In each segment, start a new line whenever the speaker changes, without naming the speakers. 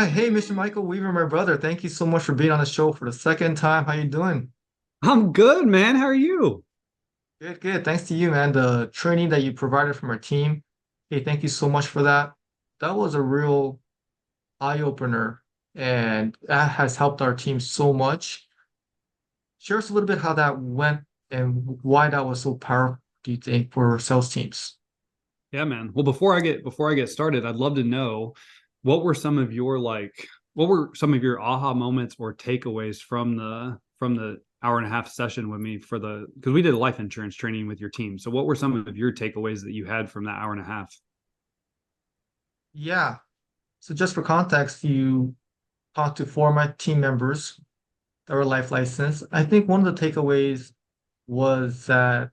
right. Hey, Mr. Michael Weaver, my brother. Thank you so much for being on the show for the second time. How you doing?
I'm good, man. How are you?
Good, good. Thanks to you, man. The training that you provided from our team. Hey, thank you so much for that. That was a real eye opener, and that has helped our team so much. Share us a little bit how that went and why that was so powerful, do you think, for sales teams?
Yeah, man. Well, before I get started, I'd love to know what were some of your aha moments or takeaways from the hour and a half session with me for the because we did a life insurance training with your team. So what were some of your takeaways that you had from that hour and a half?
Yeah. So just for context, you talked to four of my team members that were life licensed. I think one of the takeaways was that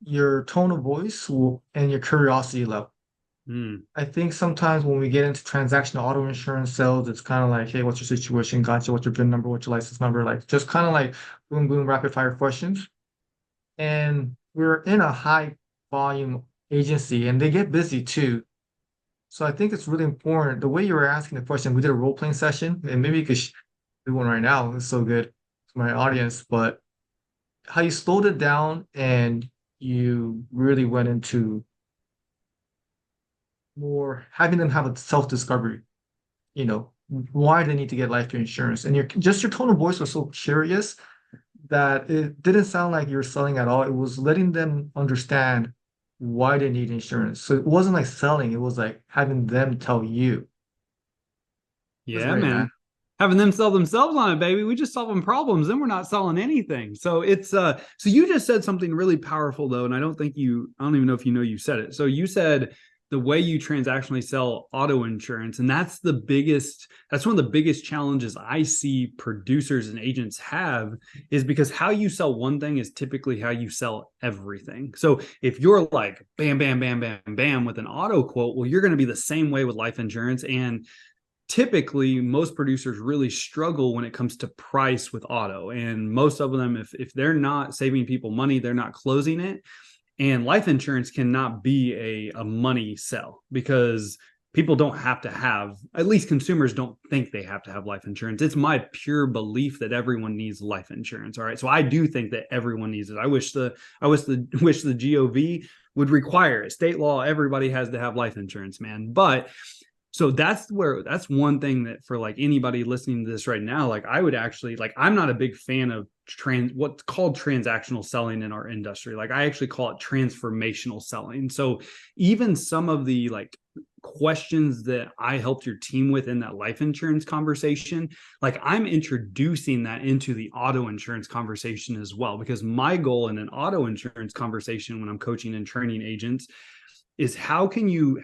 your tone of voice and your curiosity level.
Hmm.
I think sometimes when we get into transactional auto insurance sales, it's kind of like, hey, what's your situation? Gotcha. What's your PIN number? What's your license number? Like just kind of like boom, boom, rapid fire questions. And we're in a high volume agency and they get busy too. So I think it's really important. The way you were asking the question, we did a role playing session and maybe you could do one right now. It's so good to my audience, but how you slowed it down and you really went into more having them have a self-discovery, you know, why they need to get life insurance. And your tone of voice was so curious that it didn't sound like you were selling at all. It was letting them understand why they need insurance. So it wasn't like selling, it was like having them tell you. It was
Yeah,
great, man.
man. Having them sell themselves on it, baby. We just solving problems, then we're not selling anything. So so you just said something really powerful though, and I don't even know if you know you said it. So you said the way you transactionally sell auto insurance, and that's one of the biggest challenges I see producers and agents have is because how you sell one thing is typically how you sell everything. So if you're like bam, bam, bam, bam, bam with an auto quote, well, you're going to be the same way with life insurance. And typically most producers really struggle when it comes to price with auto, and most of them, if they're not saving people money, they're not closing it. And life insurance cannot be a money sell because people don't have to have, at least consumers don't think they have to have life insurance. It's my pure belief that everyone needs life insurance. All right, so I do think that everyone needs it. I wish the gov would require it. State law, everybody has to have life insurance, man. But so that's one thing that for like anybody listening to this right now, like I would actually like, I'm not a big fan of what's called transactional selling in our industry. Like I actually call it transformational selling. So even some of the like questions that I helped your team with in that life insurance conversation, like I'm introducing that into the auto insurance conversation as well, because my goal in an auto insurance conversation when I'm coaching and training agents is how can you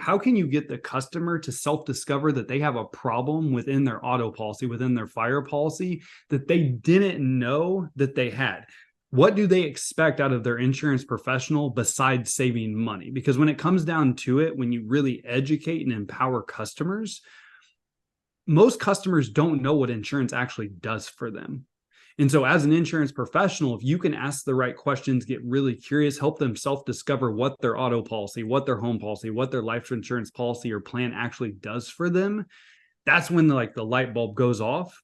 get the customer to self-discover that they have a problem within their auto policy, within their fire policy, that they didn't know that they had. What do they expect out of their insurance professional besides saving money? Because when it comes down to it, when you really educate and empower customers, most customers don't know what insurance actually does for them. And so, as an insurance professional, if you can ask the right questions, get really curious, help them self discover what their auto policy, what their home policy, what their life insurance policy or plan actually does for them, that's when the light bulb goes off,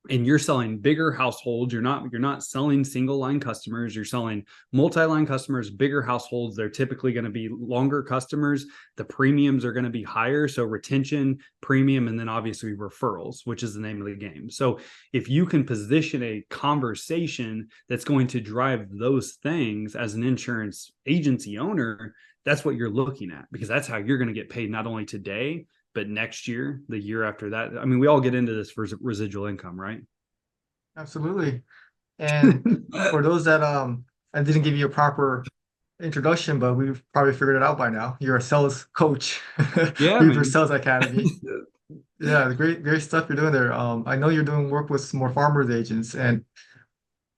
and you're selling bigger households. You're not selling single line customers. You're selling multi-line customers, bigger households. They're typically going to be longer customers. The premiums are going to be higher. So retention, premium, and then obviously referrals, which is the name of the game. So if you can position a conversation that's going to drive those things as an insurance agency owner, that's what you're looking at, because that's how you're going to get paid not only today, but next year, the year after that. I mean, we all get into this for residual income, right?
Absolutely. And for those that I didn't give you a proper introduction, but we've probably figured it out by now. You're a sales coach,
Yeah,
Weaver
man.
Sales Academy. Yeah, great, great stuff you're doing there. I know you're doing work with some more farmers agents, and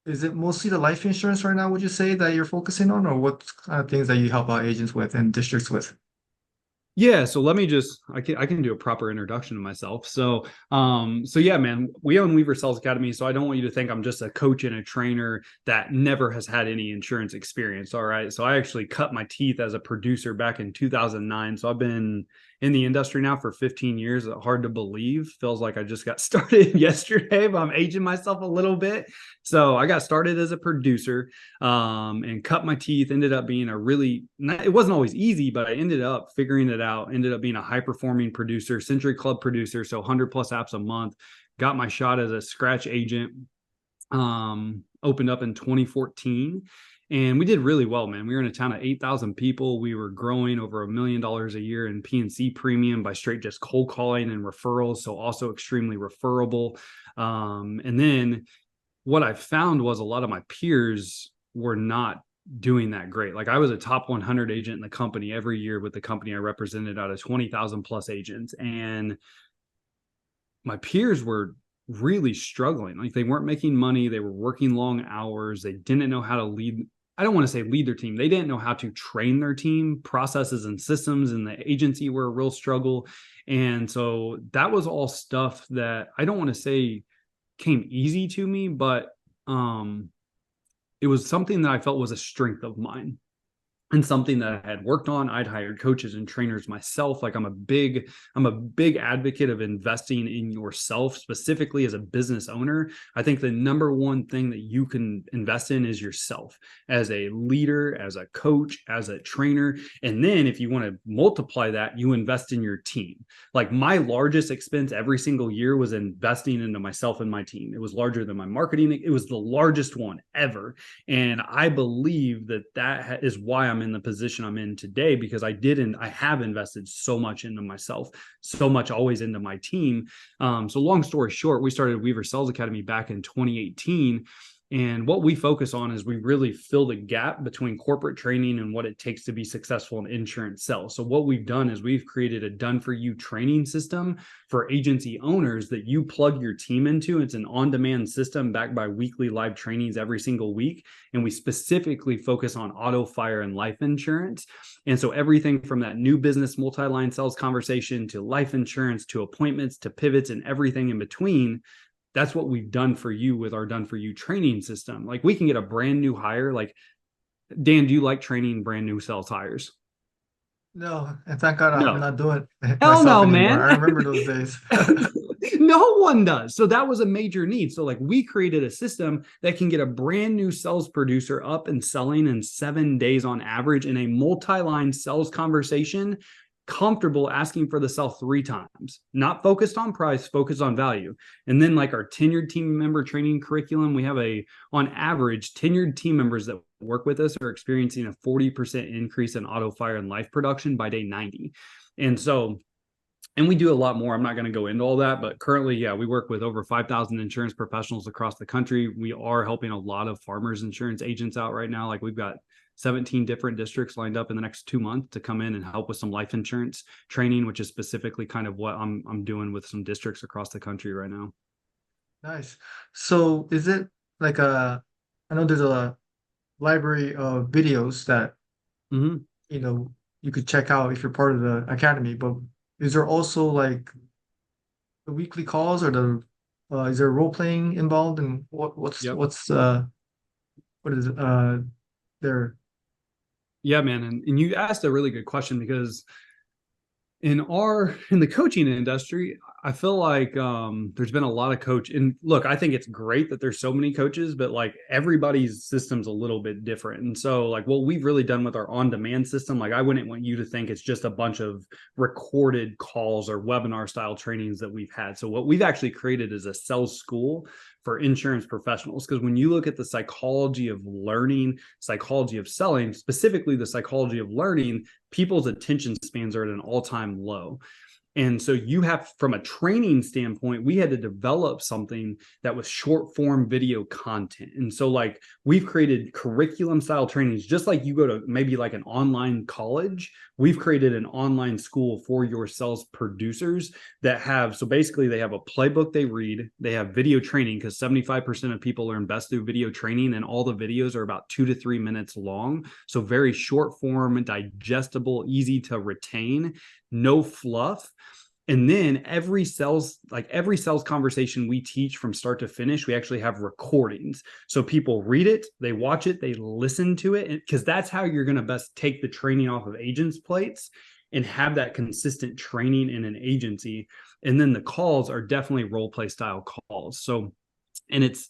is it mostly the life insurance right now, would you say, that you're focusing on, or what kind of things that you help out agents with and districts with?
Yeah, so let me just I can do a proper introduction to myself. So yeah, man, we own Weaver Sales Academy, so I don't want you to think I'm just a coach and a trainer that never has had any insurance experience. All right. So I actually cut my teeth as a producer back in 2009. So I've been in the industry now for 15 years. Hard to believe. Feels like I just got started yesterday, but I'm aging myself a little bit. So I got started as a producer, and cut my teeth. Ended up being it wasn't always easy, but I ended up figuring it out. Ended up being a high performing producer, Century Club producer. So 100 plus apps a month. Got my shot as a scratch agent. Opened up in 2014. And we did really well, man. We were in a town of 8,000 people. We were growing over $1 million a year in P&C premium by straight just cold calling and referrals. So also extremely referable. And then what I found was a lot of my peers were not doing that great. Like I was a top 100 agent in the company every year with the company I represented out of 20,000 plus agents. And my peers were really struggling. Like they weren't making money. They were working long hours. They didn't know how to lead. I don't want to say lead their team. They didn't know how to train their team. Processes and systems in the agency were a real struggle. And so that was all stuff that I don't want to say came easy to me, but it was something that I felt was a strength of mine and something that I had worked on. I'd hired coaches and trainers myself. Like I'm a big advocate of investing in yourself, specifically as a business owner. I think the number one thing that you can invest in is yourself as a leader, as a coach, as a trainer. And then if you want to multiply that, you invest in your team. Like my largest expense every single year was investing into myself and my team. It was larger than my marketing. It was the largest one ever. And I believe that is why I'm in the position I'm in today, because I have invested so much into myself, so much always into my team. So long story short, we started Weaver Sales Academy back in 2018. And what we focus on is we really fill the gap between corporate training and what it takes to be successful in insurance sales. So what we've done is we've created a done-for-you training system for agency owners that you plug your team into. It's an on-demand system backed by weekly live trainings every single week. And we specifically focus on auto, fire, and life insurance. And so everything from that new business multi-line sales conversation to life insurance to appointments to pivots and everything in between, that's what we've done for you with our done for you training system. Like we can get a brand new hire. Like, Dan, do you like training brand new sales hires?
No, and thank God I'm
No.
not doing it
Hell
myself
no,
anymore.
man.
I remember those days.
No one does. So that was a major need. So like we created a system that can get a brand new sales producer up and selling in 7 days on average in a multi-line sales conversation, comfortable asking for the sell 3 times, not focused on price, focused on value. And then like our tenured team member training curriculum, we have on average, tenured team members that work with us are experiencing a 40% increase in auto, fire, and life production by day 90. And we do a lot more. I'm not going to go into all that, but currently, yeah, we work with over 5,000 insurance professionals across the country. We are helping a lot of farmers insurance agents out right now. Like we've got 17 different districts lined up in the next 2 months to come in and help with some life insurance training, which is specifically kind of what I'm doing with some districts across the country right now.
Nice. So is it like I know there's a library of videos that,
Mm-hmm.
you could check out if you're part of the academy, but is there also like the weekly calls or is there role playing involved and
Yep.
what is it there?
Yeah, man. And you asked a really good question because in the coaching industry, I feel like there's been a lot of and look, I think it's great that there's so many coaches, but like everybody's system's a little bit different. And so like what we've really done with our on-demand system, like I wouldn't want you to think it's just a bunch of recorded calls or webinar style trainings that we've had. So what we've actually created is a sales school for insurance professionals. Because when you look at the psychology of learning, psychology of selling, specifically the psychology of learning, people's attention spans are at an all-time low. And so you have, from a training standpoint, we had to develop something that was short form video content. And so like we've created curriculum style trainings, just like you go to maybe like an online college. We've created an online school for your sales producers so basically they have a playbook they read, they have video training because 75% of people learn best through video training, and all the videos are about 2 to 3 minutes long. So very short form, digestible, easy to retain, no fluff. And then every sales conversation we teach from start to finish, we actually have recordings. So people read it, they watch it, they listen to it, because that's how you're going to best take the training off of agents' plates. and have that consistent training in an agency. And then the calls are definitely role play style calls. So, and it's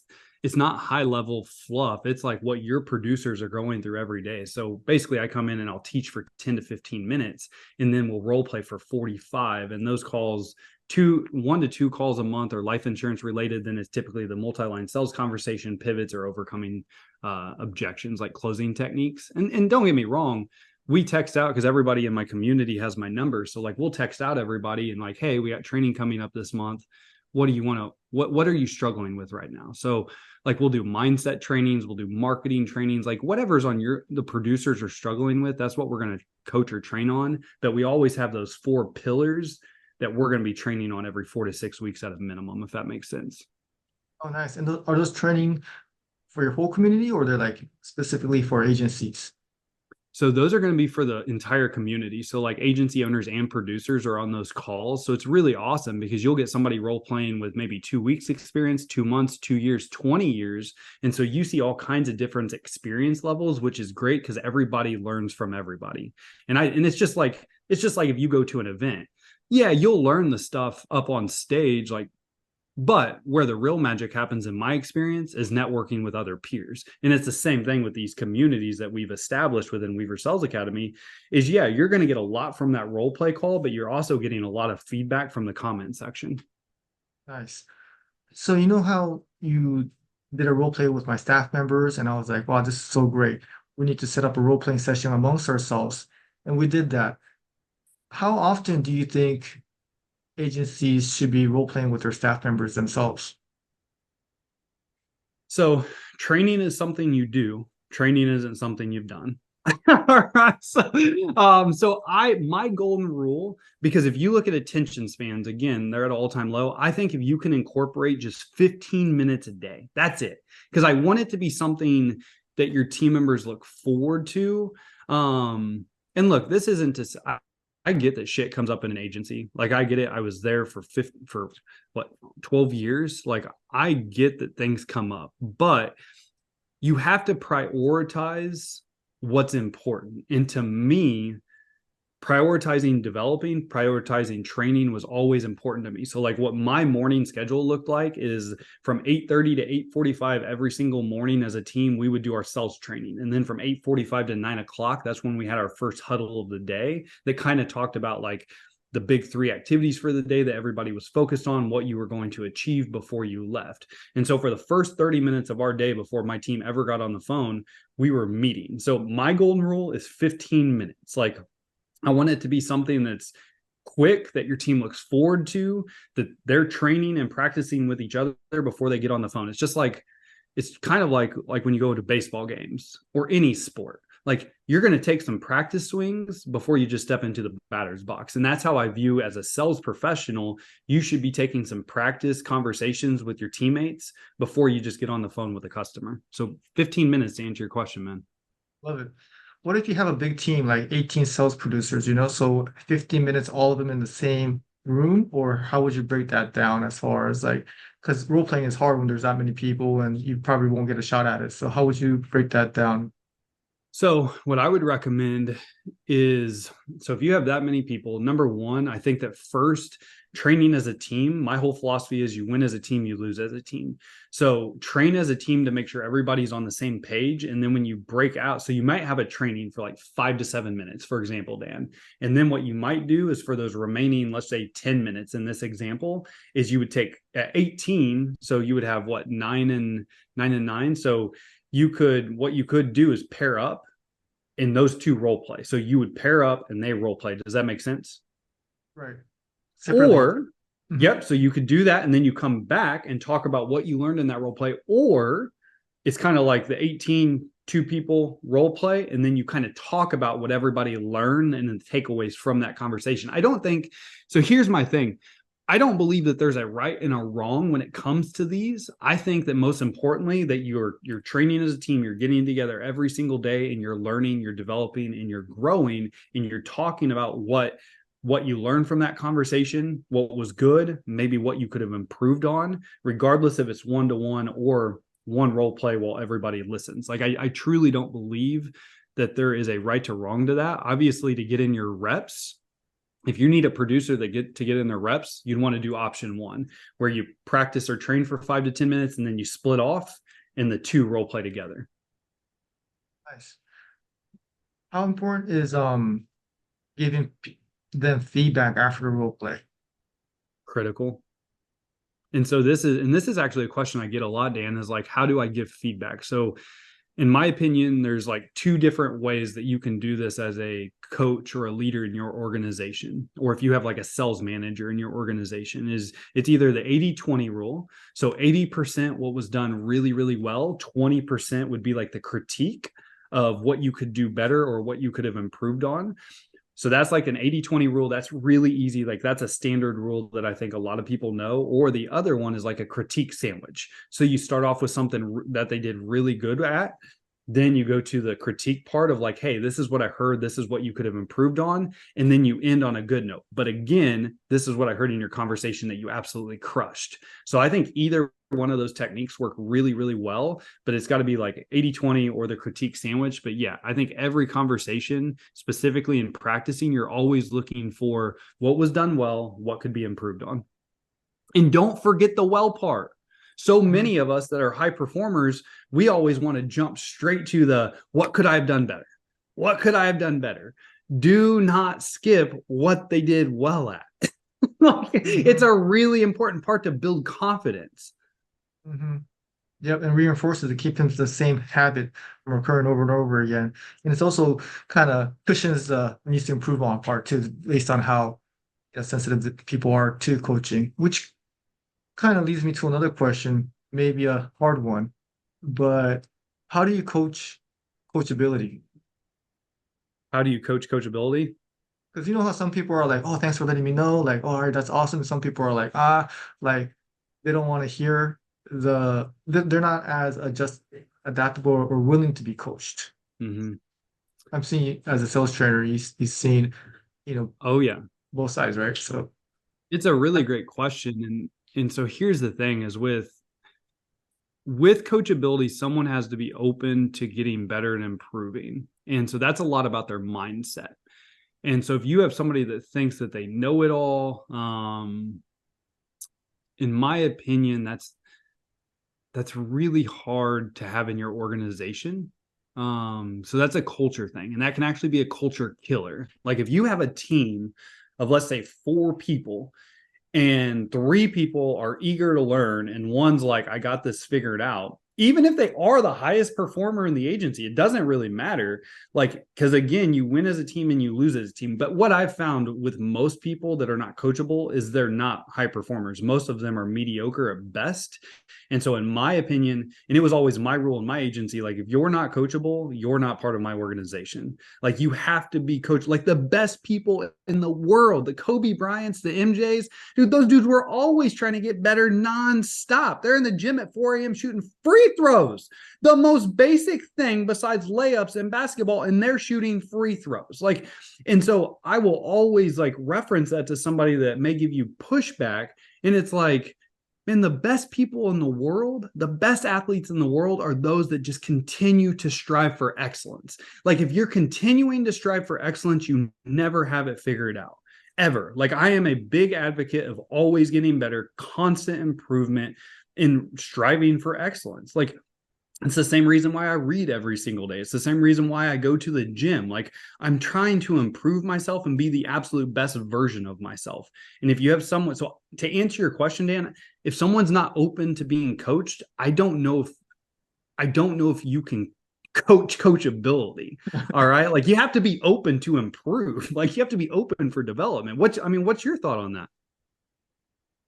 not high level fluff. It's like what your producers are going through every day. So basically I come in and I'll teach for 10 to 15 minutes and then we'll role play for 45. And those calls, 1 to 2 calls a month are life insurance related. Then it's typically the multi-line sales conversation, pivots, or overcoming objections, like closing techniques. And don't get me wrong, we text out because everybody in my community has my number. So like we'll text out everybody and like, hey, we got training coming up this month. What do you want to, what are you struggling with right now? So like we'll do mindset trainings, we'll do marketing trainings, like whatever's on the producers are struggling with, that's what we're going to coach or train on. But we always have those 4 pillars that we're going to be training on every 4 to 6 weeks at a minimum, if that makes sense.
Oh, nice. And are those training for your whole community, or they're like specifically for agencies?
So those are going to be for the entire community. So like agency owners and producers are on those calls. So it's really awesome because you'll get somebody role playing with maybe 2 weeks experience, 2 months, 2 years, 20 years. And so you see all kinds of different experience levels, which is great because everybody learns from everybody. And it's just like if you go to an event, yeah, you'll learn the stuff up on stage, like, but where the real magic happens in my experience is networking with other peers. And it's the same thing with these communities that we've established within Weaver Sales Academy is, yeah, you're going to get a lot from that role play call, but you're also getting a lot of feedback from the comment section.
Nice. So you know how you did a role play with my staff members, and I was like, wow, this is so great. We need to set up a role playing session amongst ourselves. And we did that. How often do you think agencies should be role playing with their staff members themselves?
So training is something you do. Training isn't something you've done. All right. So my golden rule, because if you look at attention spans, again, they're at an all-time low. I think if you can incorporate just 15 minutes a day, that's it. Because I want it to be something that your team members look forward to. And look, this isn't to I get that shit comes up in an agency. Like I get it. I was there for 12 years. Like I get that things come up, but you have to prioritize what's important. And to me, prioritizing training was always important to me. So like what my morning schedule looked like is from 8:30 to 8:45 every single morning as a team, we would do our sales training. And then from 8:45 to 9:00, that's when we had our first huddle of the day that kind of talked about like the big 3 activities for the day that everybody was focused on, what you were going to achieve before you left. And so for the first 30 minutes of our day before my team ever got on the phone, we were meeting. So my golden rule is 15 minutes. Like I want it to be something that's quick, that your team looks forward to, that they're training and practicing with each other before they get on the phone. It's just like, it's kind of like when you go to baseball games or any sport, like you're going to take some practice swings before you just step into the batter's box. And that's how I view as a sales professional, you should be taking some practice conversations with your teammates before you just get on the phone with a customer. So 15 minutes to answer your question, man.
Love it. What if you have a big team, like 18 sales producers, so 15 minutes, all of them in the same room? Or how would you break that down as far as like, because role playing is hard when there's that many people and you probably won't get a shot at it. So how would you break that down?
So what I would recommend is, so if you have that many people, number one, I think that first training as a team, my whole philosophy is you win as a team, you lose as a team. So train as a team to make sure everybody's on the same page. And then when you break out, so you might have a training for like 5 to 7 minutes, for example, Dan. And then what you might do is for those remaining, let's say 10 minutes in this example, is you would take 18. So you would have what, 9 and 9. So what you could do is pair up in those 2 role play. So you would pair up and they role play. Does that make sense?
Right. Separately.
Or, yep. So you could do that. And then you come back and talk about what you learned in that role play. Or it's kind of like the 18 2 people role play. And then you kind of talk about what everybody learned and the takeaways from that conversation. I don't think, so here's my thing. I don't believe that there's a right and a wrong when it comes to these. I think that most importantly, that you're training as a team, you're getting together every single day and you're learning, you're developing, and you're growing, and you're talking about what you learned from that conversation, what was good, maybe what you could have improved on, regardless if it's one-to-one or one role play while everybody listens. Like I truly don't believe that there is a right to wrong to that. Obviously, to get in your reps, If you need a producer that get in their reps, you'd want to do option one, where you practice or train for 5 to 10 minutes and then you split off and the two role play together.
Nice. How important is giving them feedback after the role play?
Critical. And so this is actually a question I get a lot, Dan, is like, how do I give feedback? So in my opinion, there's like two different ways that you can do this as a coach or a leader in your organization, or if you have like a sales manager in your organization. Is it's either the 80-20 rule. So 80% what was done really, really well, 20% would be like the critique of what you could do better or what you could have improved on. So that's like an 80-20 rule. That's really easy. Like that's a standard rule that I think a lot of people know. Or the other one is like a critique sandwich. So you start off with something that they did really good at. Then you go to the critique part of like, hey, this is what I heard. This is what you could have improved on. And then you end on a good note. But again, this is what I heard in your conversation that you absolutely crushed. So I think either one of those techniques work really, really well, but it's got to be like 80-20 or the critique sandwich. But yeah, I think every conversation, specifically in practicing, you're always looking for what was done well, what could be improved on. And don't forget the well part. So many of us that are high performers, we always want to jump straight to the what could I have done better? What could I have done better? Do not skip what they did well at. It's a really important part to build confidence.
Mm-hmm. Yep, and reinforce it to keep them to the same habit from occurring over and over again. And it's also kind of cushions the needs to improve on part too, based on how sensitive the people are to coaching, which kind of leads me to another question, maybe a hard one, but how do you coach coachability?
How do you coach coachability?
Because you know how some people are like, "Oh, thanks for letting me know," like, "Oh, all right, that's awesome." Some people are like, "Ah," like they don't want to hear they're not as adaptable or willing to be coached.
Mm-hmm.
I'm seeing as a sales trainer, he's seen,
Oh yeah,
both sides, right? So,
it's a really great question, and so here's the thing: is with coachability, someone has to be open to getting better and improving, and so that's a lot about their mindset. And so if you have somebody that thinks that they know it all, in my opinion, that's really hard to have in your organization. So that's a culture thing, and that can actually be a culture killer. Like if you have a team of, let's say, 4 people, and 3 people are eager to learn, and one's like, I got this figured out. Even if they are the highest performer in the agency, it doesn't really matter. Like, because again, you win as a team and you lose as a team. But what I've found with most people that are not coachable is they're not high performers. Most of them are mediocre at best. And so, in my opinion, and it was always my rule in my agency, like if you're not coachable, you're not part of my organization. Like you have to be coached. Like the best people in the world, the Kobe Bryants, the MJs, dude, those dudes were always trying to get better nonstop. They're in the gym at 4 a.m. shooting free throws, the most basic thing besides layups in basketball, and they're shooting free throws. Like, and so I will always like reference that to somebody that may give you pushback. And it's like, man, the best people in the world, the best athletes in the world are those that just continue to strive for excellence. Like if you're continuing to strive for excellence, you never have it figured out. Ever. Like I am a big advocate of always getting better, constant improvement, in striving for excellence. Like it's the same reason why I read every single day. It's the same reason why I go to the gym. Like I'm trying to improve myself and be the absolute best version of myself. And if you have someone, so to answer your question, Dan, if someone's not open to being coached, I don't know if you can coachability. All right. Like you have to be open to improve. Like you have to be open for development. What's your thought on that?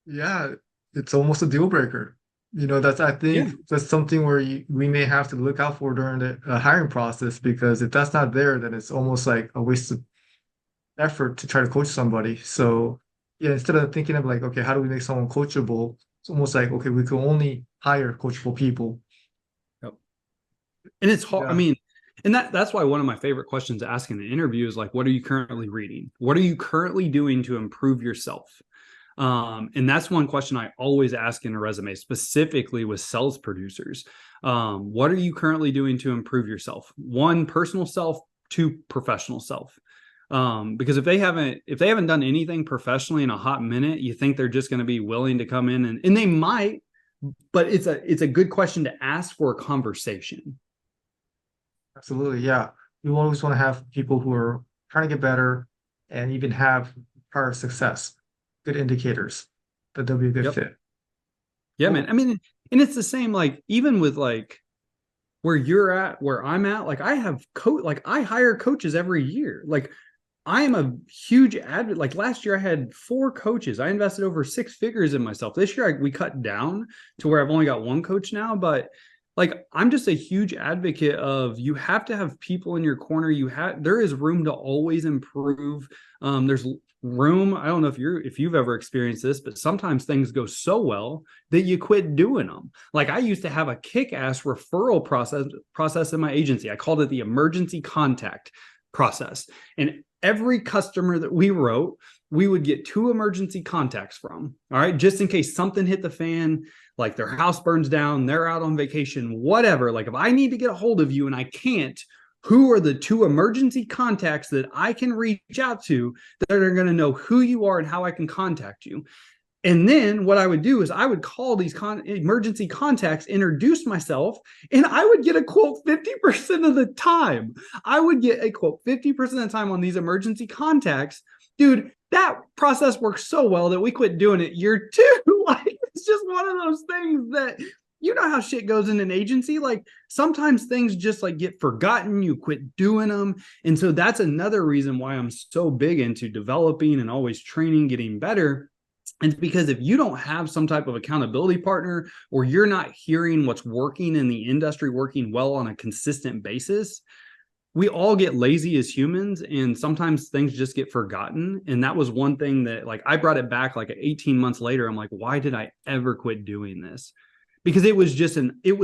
yeah, it's almost a deal breaker. I think
Yeah.
that's something where we may have to look out for during the hiring process, because if that's not there, then it's almost like a waste of effort to try to coach somebody. So, yeah, instead of thinking of like, okay, how do we make someone coachable? It's almost like, okay, we can only hire coachable people.
Yep. And it's hard. I
Yeah.
mean, and that's why one of my favorite questions to ask in an interview is like, what are you currently reading? What are you currently doing to improve yourself? And that's one question I always ask in a resume, specifically with sales producers. What are you currently doing to improve yourself? 1, personal self; 2, professional self. Because if they haven't done anything professionally in a hot minute, you think they're just going to be willing to come in, and they might, but it's a good question to ask for a conversation.
Absolutely, yeah. You always want to have people who are trying to get better and even have prior success, good indicators that they'll be a good
Yep.
fit.
Yeah, man.
Cool.
I mean, and it's the same, like, even with like where you're at, where I'm at, like I hire coaches every year. Like I am a huge advocate. Like last year, I had 4 coaches. I invested over 6 figures in myself. This year, we cut down to where I've only got 1 coach now. But like, I'm just a huge advocate of you have to have people in your corner. There is room to always improve. There's room. I don't know if you've ever experienced this, but sometimes things go so well that you quit doing them. Like I used to have a kick-ass referral process in my agency. I called it the emergency contact process. And every customer that we wrote, we would get 2 emergency contacts from. All right. Just in case something hit the fan, like their house burns down, they're out on vacation, whatever. Like if I need to get a hold of you and I can't, who are the 2 emergency contacts that I can reach out to that are going to know who you are and how I can contact you? And then what I would do is I would call these emergency contacts, introduce myself, and I would get a quote 50% of the time. I would get a quote 50% of the time on these emergency contacts. Dude, that process worked so well that we quit doing it year 2. Like, it's just one of those things that, you know how shit goes in an agency. Like sometimes things just like get forgotten, you quit doing them. And so that's another reason why I'm so big into developing and always training, getting better. And because if you don't have some type of accountability partner, or you're not hearing what's working in the industry working well on a consistent basis, we all get lazy as humans, and sometimes things just get forgotten. And that was one thing that, like, I brought it back like 18 months later. I'm like, why did I ever quit doing this? Because it was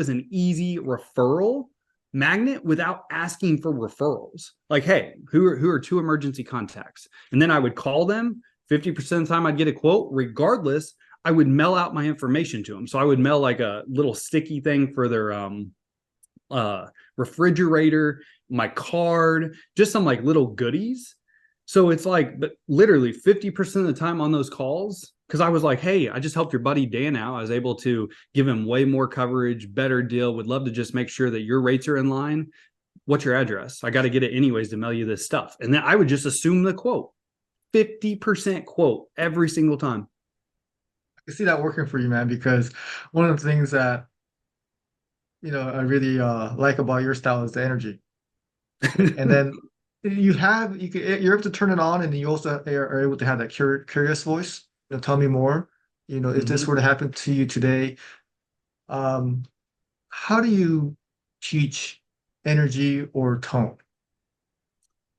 an easy referral magnet without asking for referrals. Like, hey, who are 2 emergency contacts? And then I would call them. 50% of the time I'd get a quote. Regardless, I would mail out my information to them. So I would mail like a little sticky thing for their refrigerator, my card, just some like little goodies. So it's like, but literally 50% of the time on those calls, because I was like, hey, I just helped your buddy Dan out. I was able to give him way more coverage, better deal. Would love to just make sure that your rates are in line. What's your address? I got to get it anyways to mail you this stuff. And then I would just assume the quote. 50% quote every single time.
I see that working for you, man, because one of the things that I really like about your style is the energy. And then you're able to turn it on, and then you also are able to have that curious voice. Tell me more. If this
Mhm.
were to happen to you today, um, how do you teach energy or tone?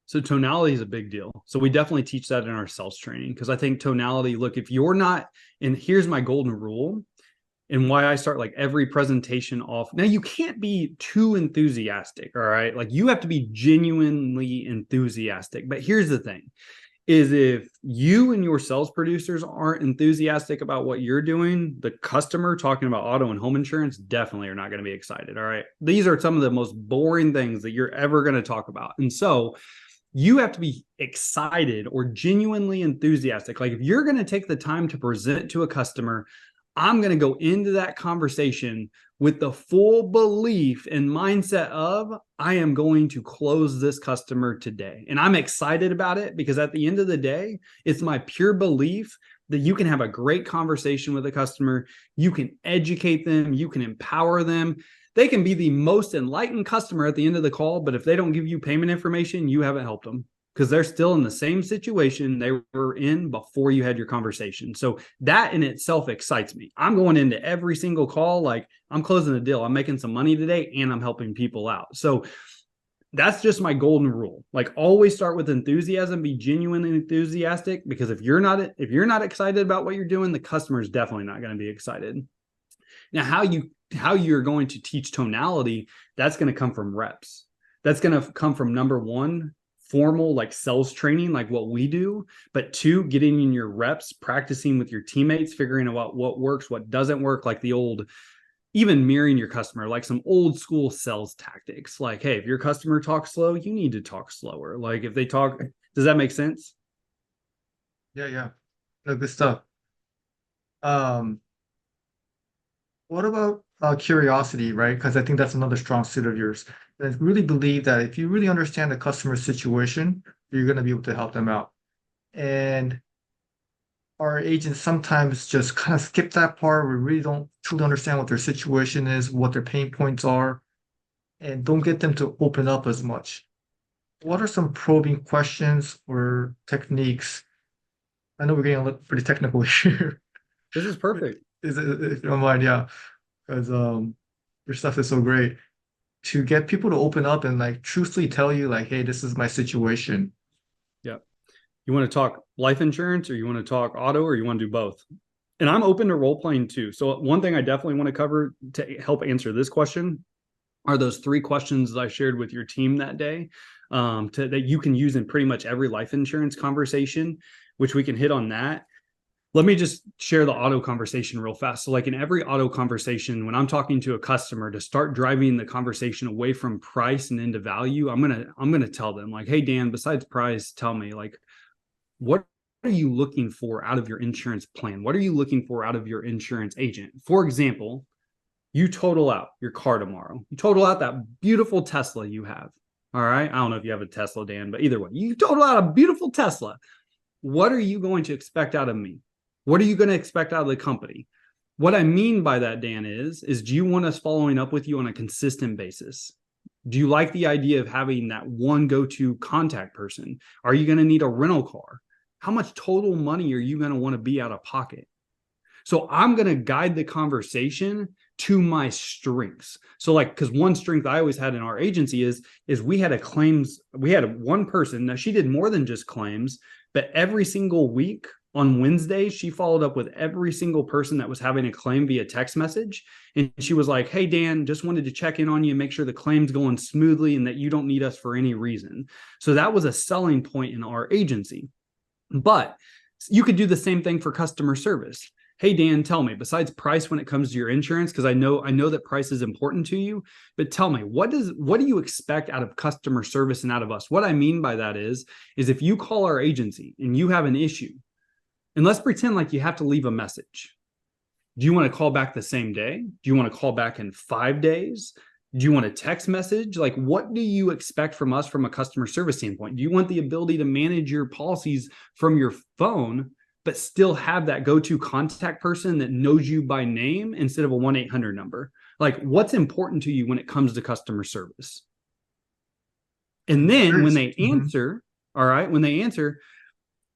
So tonality is a big deal. So we definitely teach that in our sales training, because I think tonality, look, if you're not, and here's my golden rule and why I start like every presentation off. Now you can't be too enthusiastic, all right? Like you have to be genuinely enthusiastic. But here's the thing is, if you and your sales producers aren't enthusiastic about what you're doing, the customer, talking about auto and home insurance, definitely are not going to be excited. All right. These are some of the most boring things that you're ever going to talk about. And so you have to be excited or genuinely enthusiastic. Like if you're going to take the time to present to a customer, I'm going to go into that conversation with the full belief and mindset of I am going to close this customer today. And I'm excited about it because at the end of the day, it's my pure belief that you can have a great conversation with a customer. You can educate them. You can empower them. They can be the most enlightened customer at the end of the call, but if they don't give you payment information, you haven't helped them, because they're still in the same situation they were in before you had your conversation. So that in itself excites me. I'm going into every single call like I'm closing a deal. I'm making some money today and I'm helping people out. So that's just my golden rule. Like always start with enthusiasm, be genuinely enthusiastic, because if you're not excited about what you're doing, the customer is definitely not going to be excited. Now, how you're going to teach tonality, that's going to come from reps. That's going to come from, number one, formal like sales training, like what we do, but 2, getting in your reps, practicing with your teammates, figuring out what works, what doesn't work, like the old, even mirroring your customer, like some old school sales tactics. Like, hey, if your customer talks slow, you need to talk slower. Like if they talk, Does that make sense?
Yeah, yeah. No, good stuff. Um, what about curiosity, right? Because I think that's another strong suit of yours. And I really believe that if you really understand the customer's situation, you're going to be able to help them out. And our agents sometimes just kind of skip that part. We really don't truly understand what their situation is, what their pain points are, and don't get them to open up as much. What are some probing questions or techniques? I know we're getting a little pretty technical here.
This is perfect.
Is it, if you don't mind, yeah, because your stuff is so great to get people to open up and like truthfully tell you like, hey, this is my situation.
Yeah. You want to talk life insurance or you want to talk auto or you want to do both? And I'm open to role playing too. So one thing I definitely want to cover to help answer this question are those 3 questions that I shared with your team that day, that you can use in pretty much every life insurance conversation, which we can hit on that. Let me just share the auto conversation real fast. So like in every auto conversation, when I'm talking to a customer to start driving the conversation away from price and into value, I'm going to tell them like, hey, Dan, besides price, tell me like, what are you looking for out of your insurance plan? What are you looking for out of your insurance agent? For example, you total out your car tomorrow. You total out that beautiful Tesla you have. All right. I don't know if you have a Tesla, Dan, but either way, you total out a beautiful Tesla. What are you going to expect out of me? What are you going to expect out of the company? What I mean by that, Dan, is do you want us following up with you on a consistent basis? Do you like the idea of having that one go-to contact person? Are you going to need a rental car? How much total money are you going to want to be out of pocket? So I'm going to guide the conversation to my strengths. So like, because one strength I always had in our agency is we had one person. Now she did more than just claims, but every single week on Wednesday, she followed up with every single person that was having a claim via text message. And she was like, hey, Dan, just wanted to check in on you and make sure the claim's going smoothly and that you don't need us for any reason. So that was a selling point in our agency. But you could do the same thing for customer service. Hey, Dan, tell me, besides price when it comes to your insurance, because I know that price is important to you, but tell me, what do you expect out of customer service and out of us? What I mean by that is if you call our agency and you have an issue, and let's pretend like you have to leave a message. Do you want to call back the same day? Do you want to call back in 5 days? Do you want a text message? Like, what do you expect from us from a customer service standpoint? Do you want the ability to manage your policies from your phone, but still have that go-to contact person that knows you by name instead of a 1-800 number? Like, what's important to you when it comes to customer service? And then when they answer, all right, when they answer,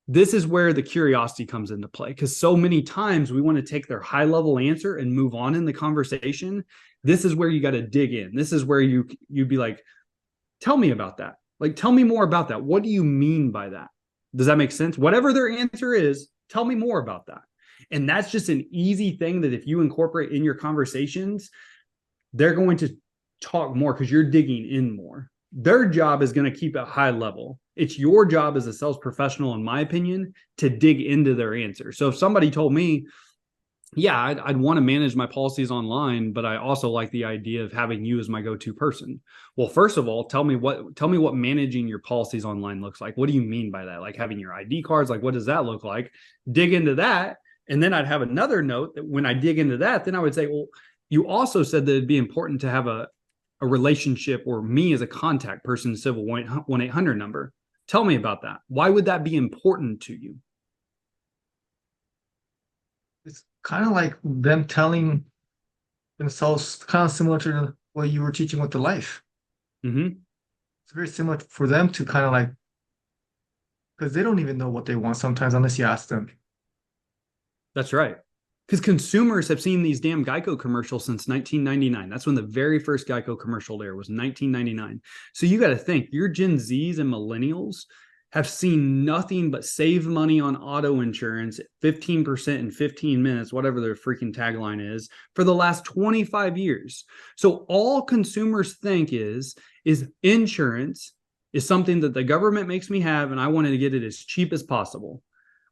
this is where the curiosity comes into play, because so many times we want to take their high level answer and move on in the conversation. This is where you got to dig in. This is where you'd be like, tell me about that. Like, tell me more about that. What do you mean by that? Does that make sense? Whatever their answer is, tell me more about that. And that's just an easy thing that if you incorporate in your conversations, they're going to talk more because you're digging in more. Their job is going to keep it high level. It's your job as a sales professional, in my opinion, to dig into their answer. So if somebody told me, yeah, I'd want to manage my policies online, but I also like the idea of having you as my go-to person. Well, first of all, tell me what managing your policies online looks like. What do you mean by that? Like having your ID cards, like what does that look like? Dig into that. And then I'd have another note that when I dig into that, then I would say, well, you also said that it'd be important to have a relationship or me as a contact person instead of a 1-800 number. Tell me about that. Why would that be important to you?
It's kind of like them telling themselves, kind of similar to what you were teaching with the life.
Mm-hmm.
It's very similar for them to kind of like, because they don't even know what they want sometimes unless you ask them.
That's right. Because consumers have seen these damn Geico commercials since 1999. That's when the very first Geico commercial there was 1999. So you got to think your Gen Zs and millennials have seen nothing but save money on auto insurance, 15% in 15 minutes, whatever their freaking tagline is, for the last 25 years. So all consumers think is insurance is something that the government makes me have, and I wanted to get it as cheap as possible.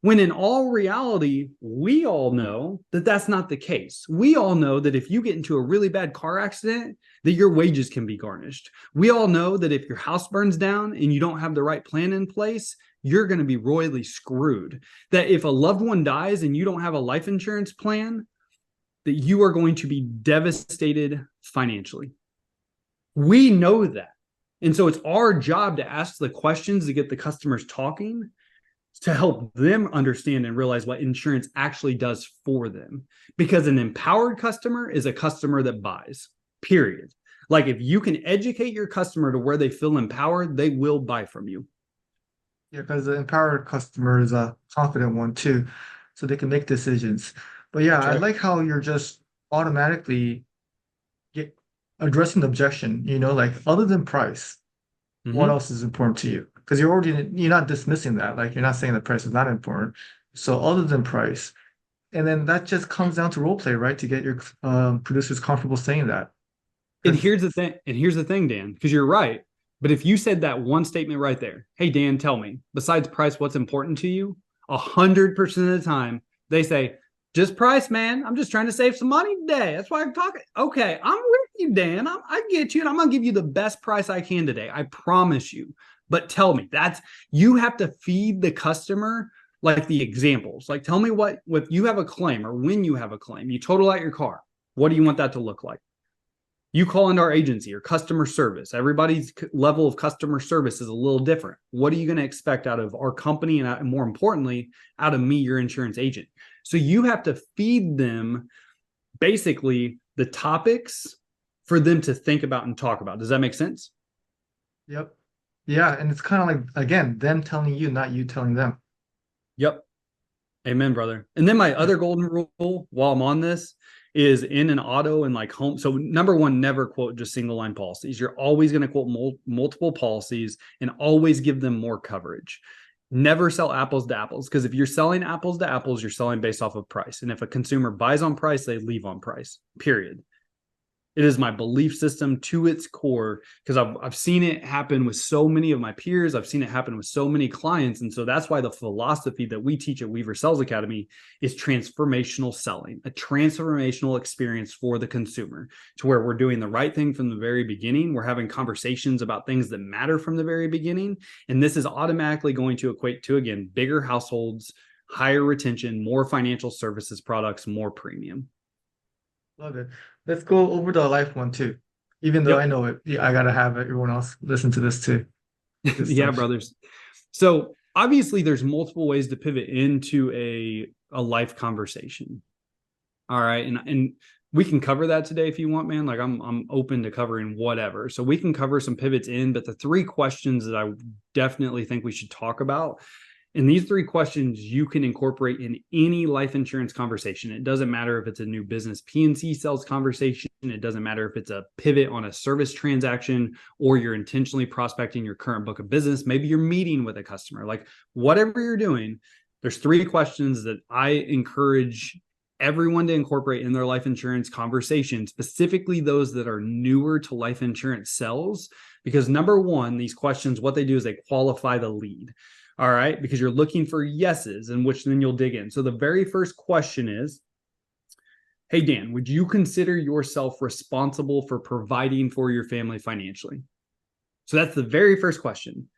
When in all reality, we all know that that's not the case. We all know that if you get into a really bad car accident, that your wages can be garnished. We all know that if your house burns down and you don't have the right plan in place, you're going to be royally screwed. That if a loved one dies and you don't have a life insurance plan, that you are going to be devastated financially. We know that. And so it's our job to ask the questions to get the customers talking, to help them understand and realize what insurance actually does for them. Because an empowered customer is a customer that buys, period. Like if you can educate your customer to where they feel empowered, they will buy from you.
Yeah, because the empowered customer is a confident one too, so they can make decisions. But yeah,
That's
I
right.
like how you're just automatically get addressing the objection, like other than price, what
Mm-hmm.
else is important to you? Because you're not dismissing that, like you're not saying the price is not important. So other than price, and then that just comes down to role play, right? To get your producers comfortable saying that.
And
Because
here's the thing, Dan, because you're right. But if you said that one statement right there, hey Dan, tell me, besides price, what's important to you? 100% of the time, they say, just price, man. I'm just trying to save some money today. That's why I'm talking. Okay, I'm with you, Dan. I get you, and I'm gonna give you the best price I can today. I promise you. But tell me, you have to feed the customer like the examples. Like, tell me what you have a claim or when you have a claim, you total out your car. What do you want that to look like? You call into our agency or customer service. Everybody's level of customer service is a little different. What are you going to expect out of our company and more importantly, out of me, your insurance agent? So you have to feed them basically the topics for them to think about and talk about. Does that make sense?
yep, yeah, and it's kind of like again them telling you, not you telling them.
Yep. Amen, brother. And then my
Yeah,
other golden rule while I'm on this is in an auto and like home. So number one, never quote just single line policies. You're always going to quote multiple policies and always give them more coverage. Never sell apples to apples, because if you're selling apples to apples, you're selling based off of price. And if a consumer buys on price, they leave on price, period. It is my belief system to its core, because I've seen it happen with so many of my peers. I've seen it happen with so many clients. And so that's why the philosophy that we teach at Weaver Sales Academy is transformational selling, a transformational experience for the consumer, to where we're doing the right thing from the very beginning. We're having conversations about things that matter from the very beginning. And this is automatically going to equate to, again, bigger households, higher retention, more financial services products, more premium.
love it. Let's go over the life one too. Even though I
Yep.
know it, yeah, I gotta have everyone else listen to this too. Good
Yeah,
stuff.
brothers. So obviously there's multiple ways to pivot into a life conversation. All right. And we can cover that today if you want, man. Like I'm open to covering whatever. So we can cover some pivots in, but the three questions that I definitely think we should talk about, and these three questions you can incorporate in any life insurance conversation. It doesn't matter if it's a new business P&C sales conversation. It doesn't matter if it's a pivot on a service transaction or you're intentionally prospecting your current book of business. Maybe you're meeting with a customer. Like whatever you're doing, there's three questions that I encourage everyone to incorporate in their life insurance conversation, specifically those that are newer to life insurance sales. Because number one, these questions, what they do is they qualify the lead. All right, because you're looking for yeses, in which then you'll dig in. So the very first question is, hey, Dan, would you consider yourself responsible for providing for your family financially? So that's the very first question.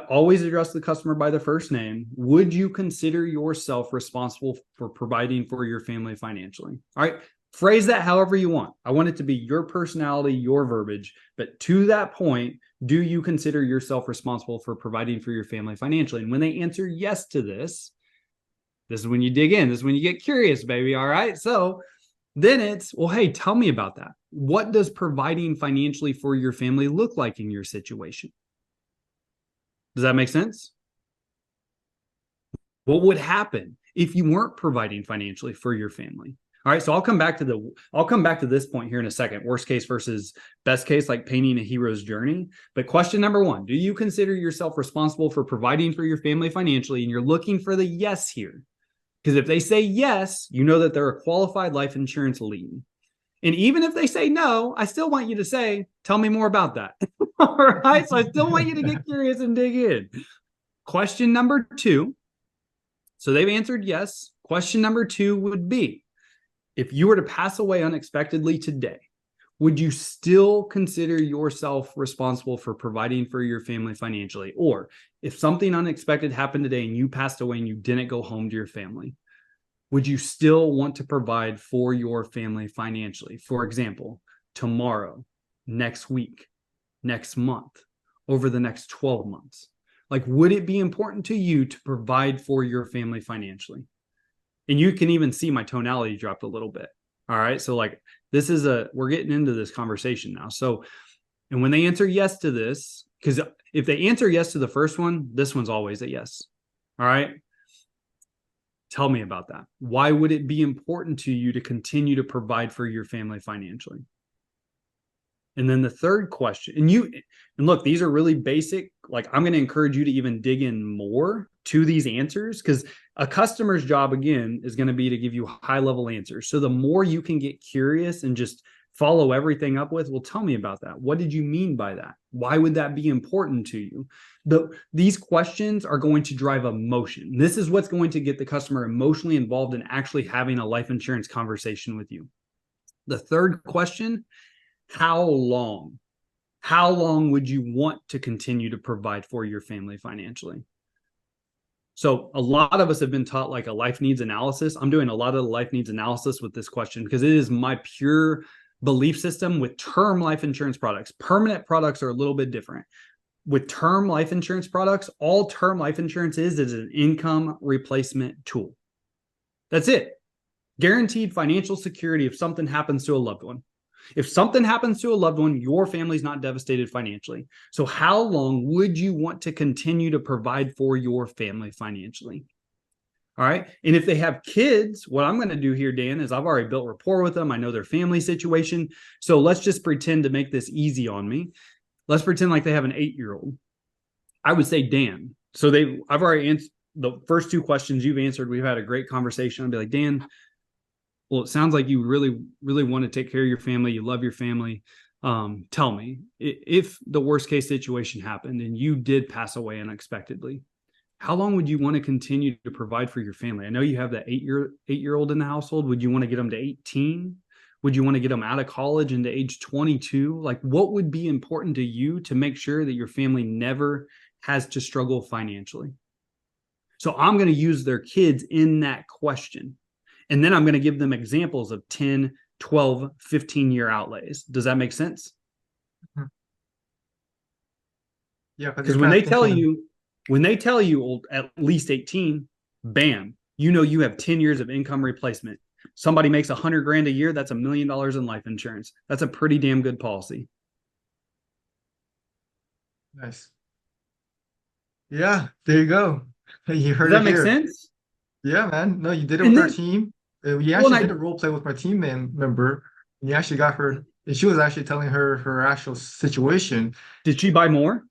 Always address the customer by the first name. Would you consider yourself responsible for providing for your family financially? All right. Phrase that however you want. I want it to be your personality, your verbiage. But to that point, do you consider yourself responsible for providing for your family financially? And when they answer yes to this is when you dig in. This is when you get curious, baby. All right. So then it's, well, hey, tell me about that. What does providing financially for your family look like in your situation? Does that make sense? What would happen if you weren't providing financially for your family? All right, so I'll come back to this point here in a second. Worst case versus best case, like painting a hero's journey. But question number one, do you consider yourself responsible for providing for your family financially? And you're looking for the yes here. Because if they say yes, you know that they're a qualified life insurance lead. And even if they say no, I still want you to say, tell me more about that. All right, so I still want you to get curious and dig in. Question number two. So they've answered yes. Question number two would be, if you were to pass away unexpectedly today, would you still consider yourself responsible for providing for your family financially? Or if something unexpected happened today and you passed away and you didn't go home to your family, would you still want to provide for your family financially? For example, tomorrow, next week, next month, over the next 12 months? Like, would it be important to you to provide for your family financially? And you can even see my tonality dropped a little bit. All right. So, like, we're getting into this conversation now. So, and when they answer yes to this, because if they answer yes to the first one, this one's always a yes. All right. Tell me about that. Why would it be important to you to continue to provide for your family financially? And then the third question, and look, these are really basic. Like, I'm going to encourage you to even dig in more to these answers, because a customer's job, again, is going to be to give you high level answers. So the more you can get curious and just follow everything up with, well, tell me about that. What did you mean by that? Why would that be important to you? These questions are going to drive emotion. This is what's going to get the customer emotionally involved in actually having a life insurance conversation with you. The third question, how long? How long would you want to continue to provide for your family financially? So a lot of us have been taught like a life needs analysis. I'm doing a lot of the life needs analysis with this question because it is my pure belief system with term life insurance products. Permanent products are a little bit different. With term life insurance products, all term life insurance is an income replacement tool. That's it. Guaranteed financial security if something happens to a loved one. If something happens to a loved one, your family's not devastated financially. So how long would you want to continue to provide for your family financially? All right. And if they have kids, what I'm going to do here, Dan, is I've already built rapport with them. I know their family situation. So let's just pretend to make this easy on me. Let's pretend like they have an 8-year-old. I would say, Dan. So I've already answered the first two questions you've answered. We've had a great conversation. I'd be like, Dan, well, it sounds like you really, really want to take care of your family. You love your family. Tell me, if the worst case situation happened and you did pass away unexpectedly, how long would you want to continue to provide for your family? I know you have that 8-year-old in the household. Would you want to get them to 18? Would you want to get them out of college into age 22? Like, what would be important to you to make sure that your family never has to struggle financially? So I'm going to use their kids in that question. And then I'm going to give them examples of 10, 12, 15-year outlays. Does that make sense?
Yeah,
because when they tell you at least 18, bam, you know you have 10 years of income replacement. Somebody makes $100,000 a year, that's $1 million in life insurance. That's a pretty damn good policy.
Nice. Yeah, there you go. You heard
Does that
it
make
here.
sense?
Yeah, man. No, you did it
And
with our
then,
team. You
well,
actually did a role play with my team member. And you actually got her, and she was actually telling her actual situation.
did she buy more?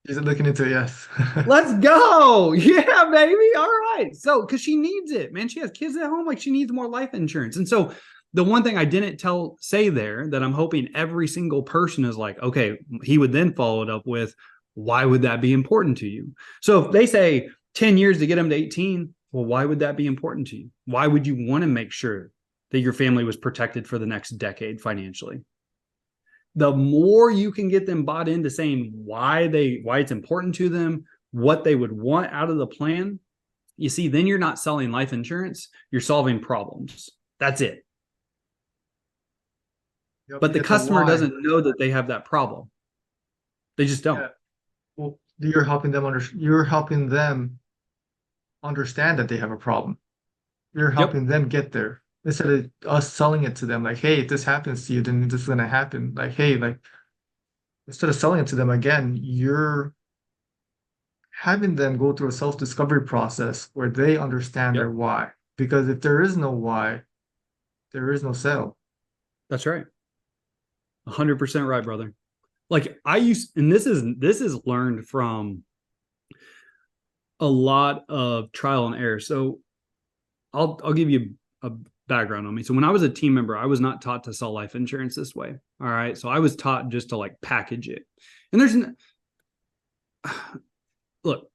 She's looking into it, yes.
Let's go. Yeah, baby. All right. So, because she needs it, man. She has kids at home. Like, she needs more life insurance. And so, the one thing I didn't say there that I'm hoping every single person is like, okay, he would then follow it up with, why would that be important to you? So, if they say 10 years to get them to 18, well, why would that be important to you? Why would you want to make sure that your family was protected for the next decade financially? The more you can get them bought into saying why it's important to them, what they would want out of the plan, you see, then you're not selling life insurance, you're solving problems. That's it.
Yep,
But the
get the
customer
why.
doesn't know that they have that problem. They just don't.
Yeah. Well, you're helping them understand that they have a problem. You're
Yep.
helping them get there instead of us selling it to them like, hey, if this happens to you, then this is gonna happen. Like, hey, like instead of selling it to them again, you're having them go through a self-discovery process where they understand their
Yep.
why. Because if there is no why, there is no sale.
That's right. 100% right, brother. Like, and this is learned from a lot of trial and error. So I'll give you a background on me. So when I was a team member, I was not taught to sell life insurance this way. All right. So I was taught just to like package it. And look,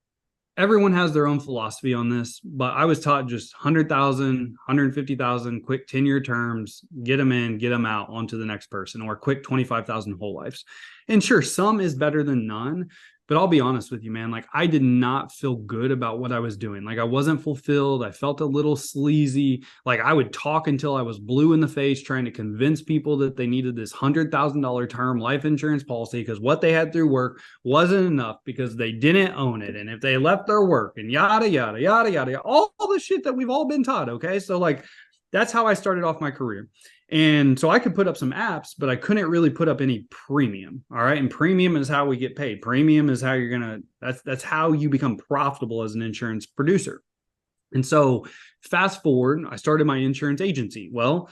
everyone has their own philosophy on this, but I was taught just 100,000, 150,000 quick 10-year terms, get them in, get them out onto the next person, or quick 25,000 whole lives. And sure, some is better than none, but I'll be honest with you, man. Like, I did not feel good about what I was doing. Like, I wasn't fulfilled. I felt a little sleazy. Like, I would talk until I was blue in the face, trying to convince people that they needed this $100,000 term life insurance policy because what they had through work wasn't enough because they didn't own it. And if they left their work and yada, yada, yada, yada, all the shit that we've all been taught. Okay. So, like, that's how I started off my career. And so I could put up some apps, but I couldn't really put up any premium. All right. And premium is how we get paid. Premium is how you're going to, that's how you become profitable as an insurance producer. And so fast forward, I started my insurance agency. Well,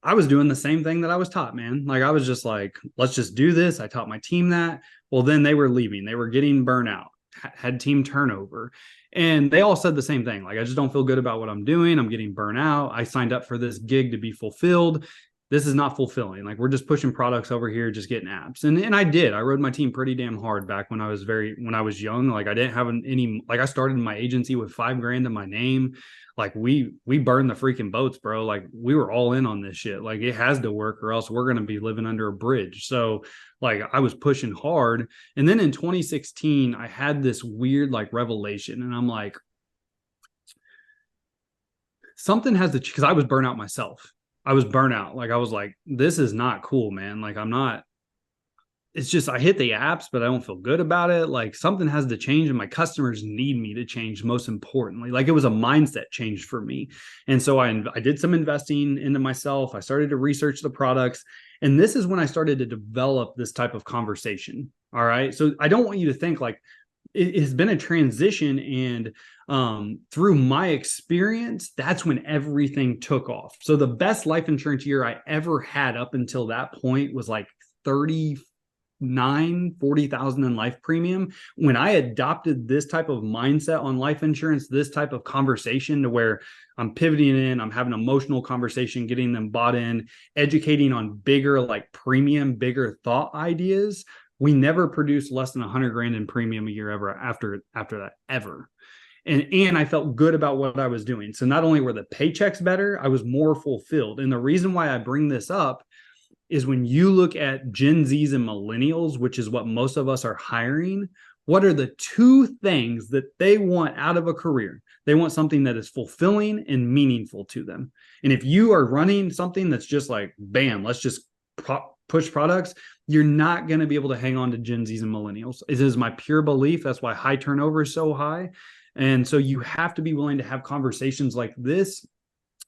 I was doing the same thing that I was taught, man. Like, I was just like, let's just do this. I taught my team that. Well, then they were leaving. They were getting burnout, had team turnover. And they all said the same thing. Like, I just don't feel good about what I'm doing. I'm getting burnt out. I signed up for this gig to be fulfilled. This is not fulfilling. Like, we're just pushing products over here, just getting apps. And I did. I rode my team pretty damn hard back when I was young. Like, I didn't have any, like, I started my agency with $5,000 in my name. Like, we burned the freaking boats, bro. Like, we were all in on this shit. Like, it has to work or else we're going to be living under a bridge. So, like, I was pushing hard. And then in 2016, I had this weird, like, revelation. And I'm like, something has to, because I was burnt out myself. I was burnt out. Like, I was like, this is not cool, man. Like, I'm not, it's just, I hit the apps, but I don't feel good about it. Like, something has to change and my customers need me to change, most importantly. Like, it was a mindset change for me. And so I did some investing into myself. I started to research the products. And this is when I started to develop this type of conversation. All right. So I don't want you to think like, it has been a transition, and through my experience, that's when everything took off. So the best life insurance year I ever had up until that point was like 40,000 in life premium. When I adopted this type of mindset on life insurance, this type of conversation to where I'm pivoting in, I'm having an emotional conversation, getting them bought in, educating on bigger, like, premium, bigger thought ideas, we never produced less than $100,000 in premium a year ever after that, ever. And I felt good about what I was doing. So not only were the paychecks better, I was more fulfilled. And the reason why I bring this up is when you look at Gen Zs and millennials, which is what most of us are hiring, what are the two things that they want out of a career? They want something that is fulfilling and meaningful to them. And if you are running something that's just like, bam, let's just push products, you're not going to be able to hang on to Gen Zs and millennials. It is my pure belief. That's why high turnover is so high. And so you have to be willing to have conversations like this,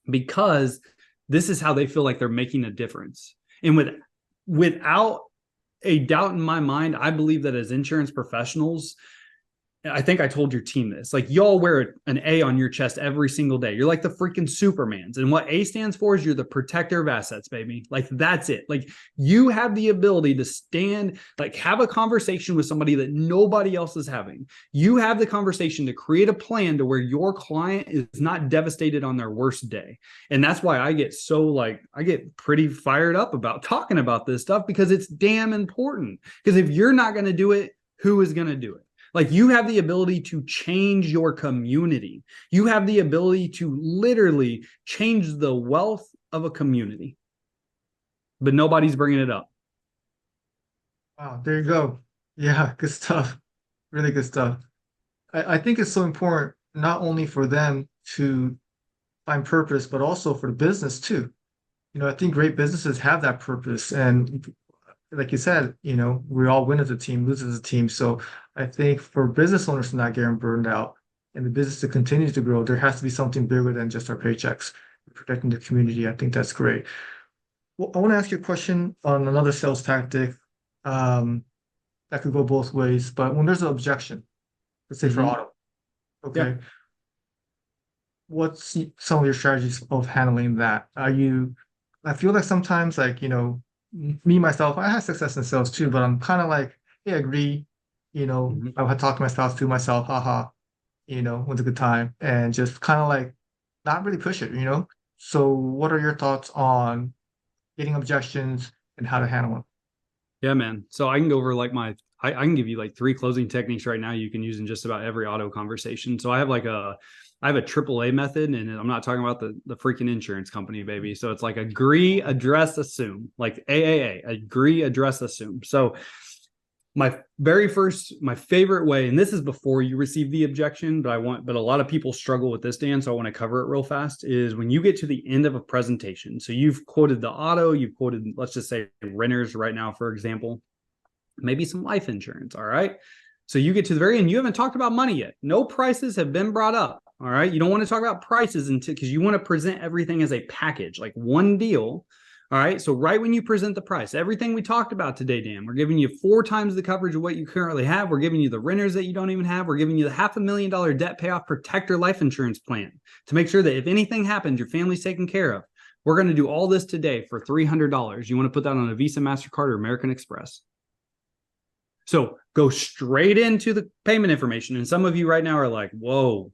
because this is how they feel like they're making a difference. And without a doubt in my mind, I believe that as insurance professionals, I think I told your team this, like, y'all wear an A on your chest every single day. You're like the freaking Supermans. And what A stands for is you're the protector of assets, baby. Like, that's it. Like, you have the ability to stand, like, have a conversation with somebody that nobody else is having. You have the conversation to create a plan to where your client is not devastated on their worst day. And that's why I get so, like, I get pretty fired up about talking about this stuff, because it's damn important. Because if you're not going to do it, who is going to do it? Like, you have the ability to change your community. You have the ability to literally change the wealth of a community, but nobody's bringing it up.
Wow, there you go. Yeah, good stuff. Really good stuff. I think it's so important not only for them to find purpose, but also for the business too. I think great businesses have that purpose. And like you said, we all win as a team, lose as a team. So I think for business owners to not get burned out and the business to continue to grow, there has to be something bigger than just our paychecks. Protecting the community, I think that's great. Well, I want to ask you a question on another sales tactic that could go both ways. But when there's an objection, let's say for
Mhm.
auto,
Yeah.
okay, what's some of your strategies of handling that? I feel like sometimes, like, me myself, I have success in sales too, but I'm kind of like, yeah, agree.
Mhm.
I would talk to myself to myself, haha, when's a good time, and just kind of like not really push it. So what are your thoughts on getting objections and how to handle them?
Yeah, man. So I can go over like I can give you like 3 closing techniques right now you can use in just about every auto conversation. So I have a AAA method, and I'm not talking about the freaking insurance company, baby. So it's like agree, address, assume, like AAA, agree, address, assume. So my favorite way, and this is before you receive the objection, but a lot of people struggle with this, Dan. So I want to cover it real fast, is when you get to the end of a presentation. So you've quoted the auto, you've quoted, let's just say renters right now, for example, maybe some life insurance. All right. So you get to the very end, you haven't talked about money yet. No prices have been brought up. All right. You don't want to talk about prices until, because you want to present everything as a package, like one deal. All right. So right when you present the price, everything we talked about today, Dan, we're giving you 4 times the coverage of what you currently have. We're giving you the renters that you don't even have. We're giving you the $500,000 debt payoff protector life insurance plan to make sure that if anything happens, your family's taken care of. We're going to do all this today for $300. You want to put that on a Visa, MasterCard, or American Express. So go straight into the payment information. And some of you right now are like, whoa,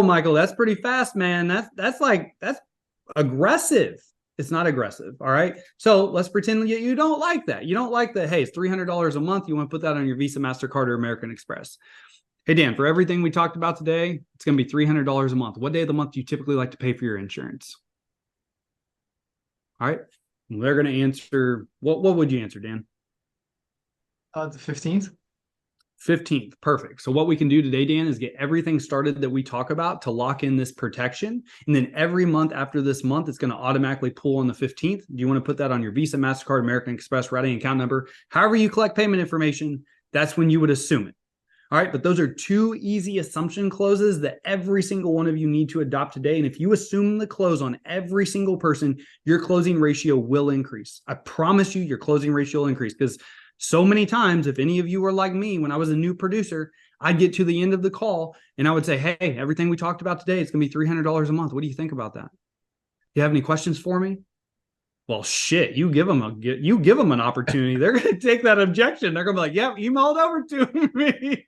Michael, that's pretty fast, man. That's aggressive. It's not aggressive. All right. So let's pretend you don't like that. You don't like that. Hey, it's $300 a month. You want to put that on your Visa, MasterCard, or American Express. Hey, Dan, for everything we talked about today, it's going to be $300 a month. What day of the month do you typically like to pay for your insurance? All right. They're going to answer. What would you answer, Dan?
The 15th.
15th. Perfect. So what we can do today, Dan, is get everything started that we talk about to lock in this protection. And then every month after this month, it's going to automatically pull on the 15th. Do you want to put that on your Visa, MasterCard, American Express, routing account number? However you collect payment information, that's when you would assume it. All right. But those are 2 easy assumption closes that every single one of you need to adopt today. And if you assume the close on every single person, your closing ratio will increase. I promise you your closing ratio will increase, because so many times, if any of you were like me when I was a new producer, I'd get to the end of the call and I would say, hey, everything we talked about today, it's going to be $300 a month. What do you think about that? You have any questions for me? Well, shit, you give them an opportunity. They're going to take that objection. They're going to be like, yep, email it over to me.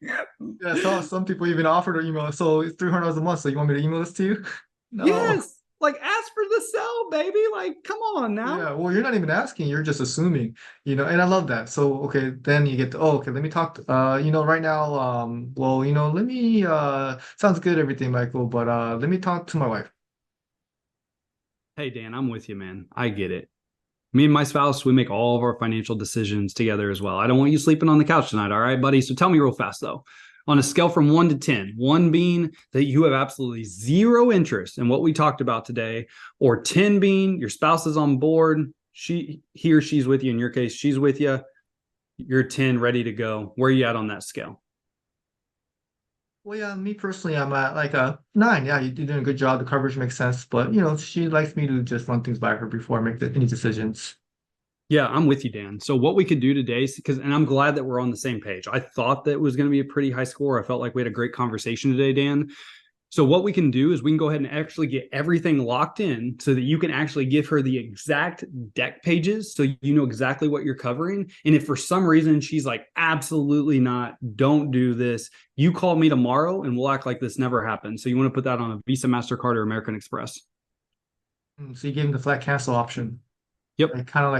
Yeah, so some people even offered to email. So it's $300 a month. So you want me to email this to you? No.
Yes. Like, ask for the sell, baby. Like, come on now.
Yeah, well, you're not even asking, you're just assuming, and I love that. So, okay, then you get to, okay, let me talk right now, let me, sounds good, everything, Michael, but let me talk to my wife.
Hey, Dan, I'm with you, man. I get it. Me and my spouse, we make all of our financial decisions together as well. I don't want you sleeping on the couch tonight. All right, buddy? So tell me real fast, though. On a scale from 1 to 10, 1 being that you have absolutely zero interest in what we talked about today, or 10 being your spouse is on board, he or she's with you. In your case, she's with you. You're 10, ready to go. Where are you at on that scale?
Well, yeah, me personally, I'm at like a 9. Yeah, you're doing a good job. The coverage makes sense, but she likes me to just run things by her before I make any decisions.
Yeah, I'm with you, Dan. So what we could do today, and I'm glad that we're on the same page. I thought that was going to be a pretty high score. I felt like we had a great conversation today, Dan. So what we can do is we can go ahead and actually get everything locked in so that you can actually give her the exact deck pages so you know exactly what you're covering. And if for some reason she's like, absolutely not, don't do this, you call me tomorrow and we'll act like this never happened. So you want to put that on a Visa, MasterCard, or American Express.
So you gave him the flat cancel option.
Yep.
Like, kind of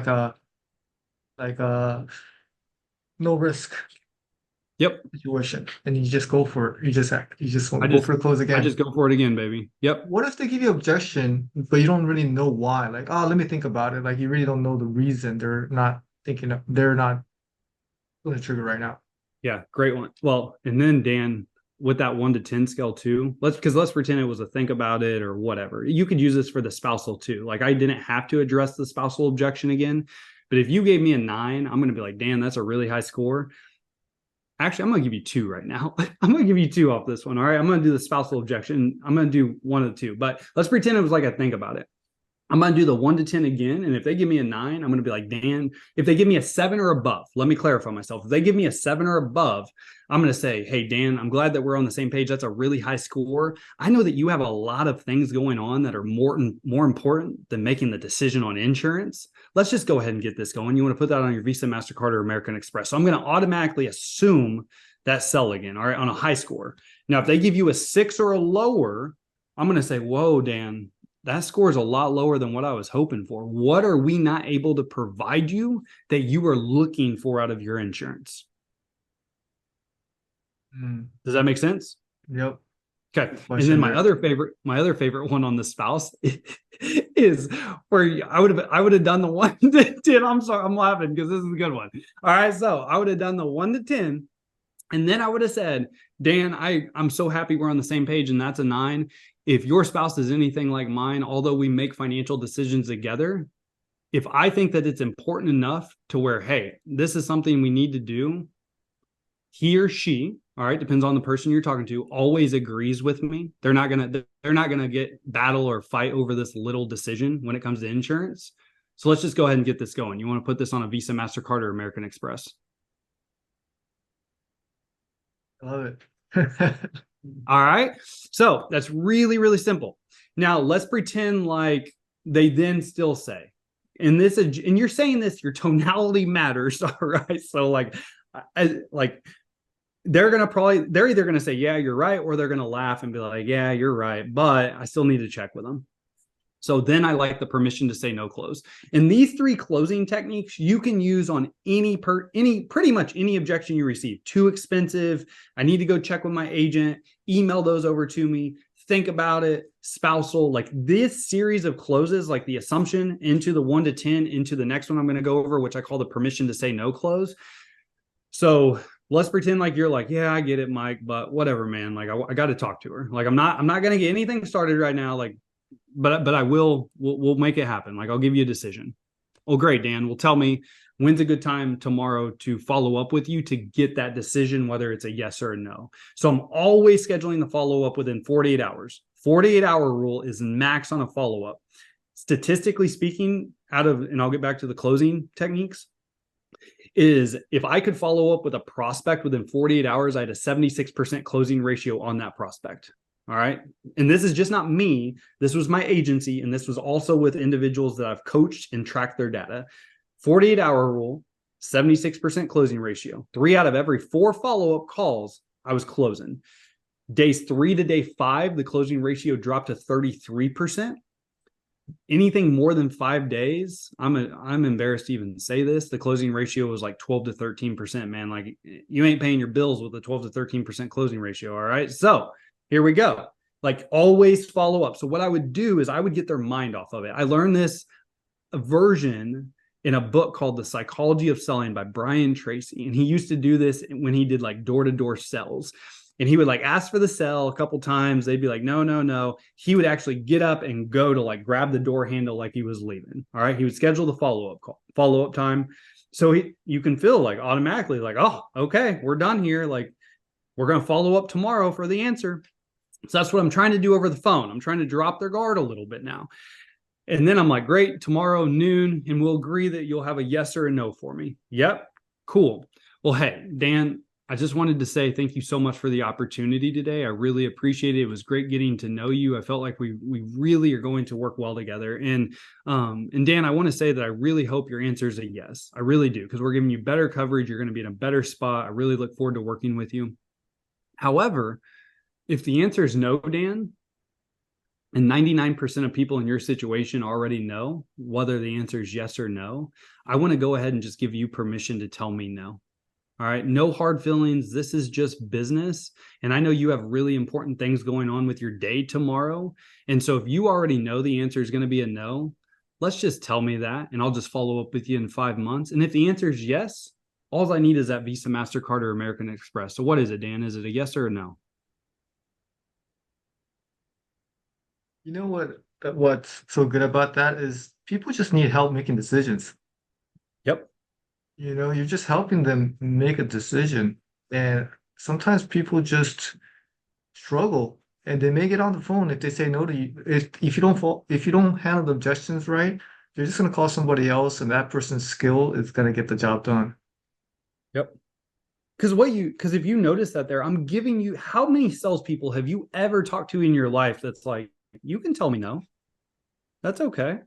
like a no risk
Yep.
situation, and you just go for it. You just want to go for the close again.
I just go for it again, baby. Yep.
What if they give you objection, but you don't really know why? Like, oh, let me think about it. Like, you really don't know the reason they're not pulling the trigger right now.
Yeah, great one. Well, and then Dan, with that 1 to 10 scale too, let's pretend it was a think about it or whatever. You could use this for the spousal too. Like, I didn't have to address the spousal objection again, but if you gave me a 9, I'm going to be like, Dan, that's a really high score. Actually, I'm going to give you 2 right now. I'm going to give you 2 off this one. All right. I'm going to do the spousal objection. I'm going to do 1 of the 2, but let's pretend it was like a think about it. I'm going to do the 1 to 10 again. And if they give me a 9, I'm going to be like, Dan, if they give me a 7 or above, let me clarify myself. If they give me a 7 or above, I'm going to say, hey, Dan, I'm glad that we're on the same page. That's a really high score. I know that you have a lot of things going on that are more important than making the decision on insurance. Let's just go ahead and get this going. You want to put that on your Visa, MasterCard, or American Express. So I'm going to automatically assume that sell again, all right, on a high score. Now, if they give you a 6 or a lower, I'm going to say, whoa, Dan, that score is a lot lower than what I was hoping for. What are we not able to provide you that you are looking for out of your insurance?
Mm,
Does that make sense?
yep.
Okay. And then
Question there.
my other favorite one on the spouse is where I would have done the 1 to 10. I'm sorry, I'm laughing because this is a good one. All right. So I would have done the 1 to 10. And then I would have said, Dan, I'm so happy we're on the same page, and that's a 9. If your spouse is anything like mine, although we make financial decisions together, if I think that it's important enough to where, hey, this is something we need to do, he or she, all right, depends on the person you're talking to, always agrees with me. They're not gonna get battle or fight over this little decision when it comes to insurance. So let's just go ahead and get this going. You want to put this on a Visa, MasterCard, or American Express?
I love it.
All right. So that's really, really simple. Now let's pretend like they then still say, and you're saying this, your tonality matters. All right. So like they're either gonna say, yeah, you're right, or they're gonna laugh and be like, yeah, you're right, but I still need to check with them. So then I like the permission to say no close. And these 3 closing techniques you can use on pretty much any objection you receive. Too expensive, I need to go check with my agent, email those over to me, think about it, spousal, like this series of closes, like the assumption into the 1 to 10 into the next one I'm going to go over, which I call the permission to say no close. So let's pretend like you're like, yeah, I get it, Mike, but whatever, man. Like I got to talk to her. Like I'm not going to get anything started right now. Like, but I we'll make it happen. Like I'll give you a decision. Oh, great, Dan. Well, tell me when's a good time tomorrow to follow up with you to get that decision, whether it's a yes or a no. So I'm always scheduling the follow up within 48 hours. 48-hour rule is max on a follow up. Statistically speaking, and I'll get back to the closing techniques, is if I could follow up with a prospect within 48 hours, I had a 76% closing ratio on that prospect. All right. And this is just not me. This was my agency. And this was also with individuals that I've coached and tracked their data. 48-hour rule, 76% closing ratio. 3 out of every 4 follow-up calls, I was closing. Days 3 to day 5, the closing ratio dropped to 33%. Anything more than 5 days, I'm embarrassed to even say this, the closing ratio was like 12 to 13%, man. Like you ain't paying your bills with a 12 to 13% closing ratio. All right. So here we go. Like always follow up. So what I would do is I would get their mind off of it. I learned this version in a book called The Psychology of Selling by Brian Tracy. And he used to do this when he did like door-to-door sales. And he would like ask for the sell a couple times. They'd be like, no, no, no. He would actually get up and go to like grab the door handle like he was leaving. All right. He would schedule the follow-up time. So you can feel like automatically like, oh, okay, we're done here. Like we're going to follow up tomorrow for the answer. So that's what I'm trying to do over the phone. I'm trying to drop their guard a little bit now. And then I'm like, great, tomorrow noon, and we'll agree that you'll have a yes or a no for me. Yep. Cool. Well, hey, Dan, I just wanted to say thank you so much for the opportunity today. I really appreciate it. It was great getting to know you. I felt like we really are going to work well together. And Dan, I want to say that I really hope your answer is a yes. I really do, because we're giving you better coverage. You're going to be in a better spot. I really look forward to working with you. However, if the answer is no, Dan, and 99% of people in your situation already know whether the answer is yes or no, I want to go ahead and just give you permission to tell me no. All right. No hard feelings. This is just business. And I know you have really important things going on with your day tomorrow. And so if you already know the answer is going to be a no, let's just tell me that and I'll just follow up with you in 5 months. And if the answer is yes, all I need is that Visa, MasterCard, or American Express. So what is it, Dan? Is it a yes or a no?
You know what's so good about that is people just need help making decisions.
Yep.
You're just helping them make a decision. And sometimes people just struggle and they may get on the phone if they say no to you. If you don't handle the objections right, you're just gonna call somebody else and that person's skill is gonna get the job done.
Yep. Because if you notice that there, I'm giving you, how many salespeople have you ever talked to in your life that's like, you can tell me no. That's okay.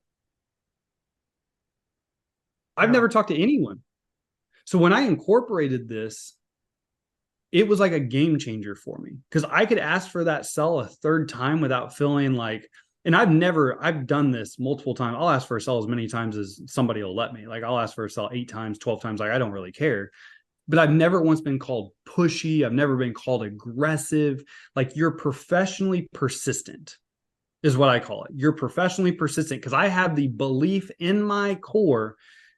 I've
Yeah.
never talked to anyone. So when I incorporated this, it was like a game changer for me because I could ask for that sell a third time without feeling like, and I've done this multiple times. I'll ask for a sell as many times as somebody will let me. Like I'll ask for a sell 8 times, 12 times. Like I don't really care. But I've never once been called pushy. I've never been called aggressive. Like you're professionally persistent is what I call it. You're professionally persistent because I have the belief in my core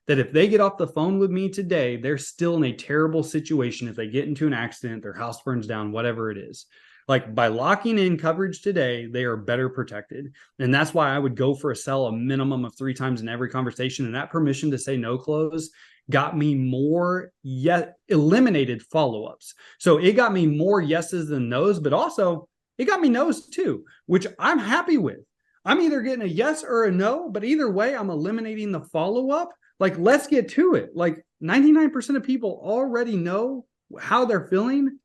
that if they get off the phone with me today, they're still in a terrible situation. If they get into an accident, their house burns down, whatever it is. Like by locking in coverage today, they are better protected. And that's why I would go for a sell a minimum of 3 times in every conversation. And that permission to say no close got me more yet eliminated follow-ups. So it got me more yeses than nos, but also it got me no's too, which I'm happy with. I'm either getting a yes or a no, but either way, I'm eliminating the follow-up. Like, let's get to it. Like 99% of people already know how they're feeling.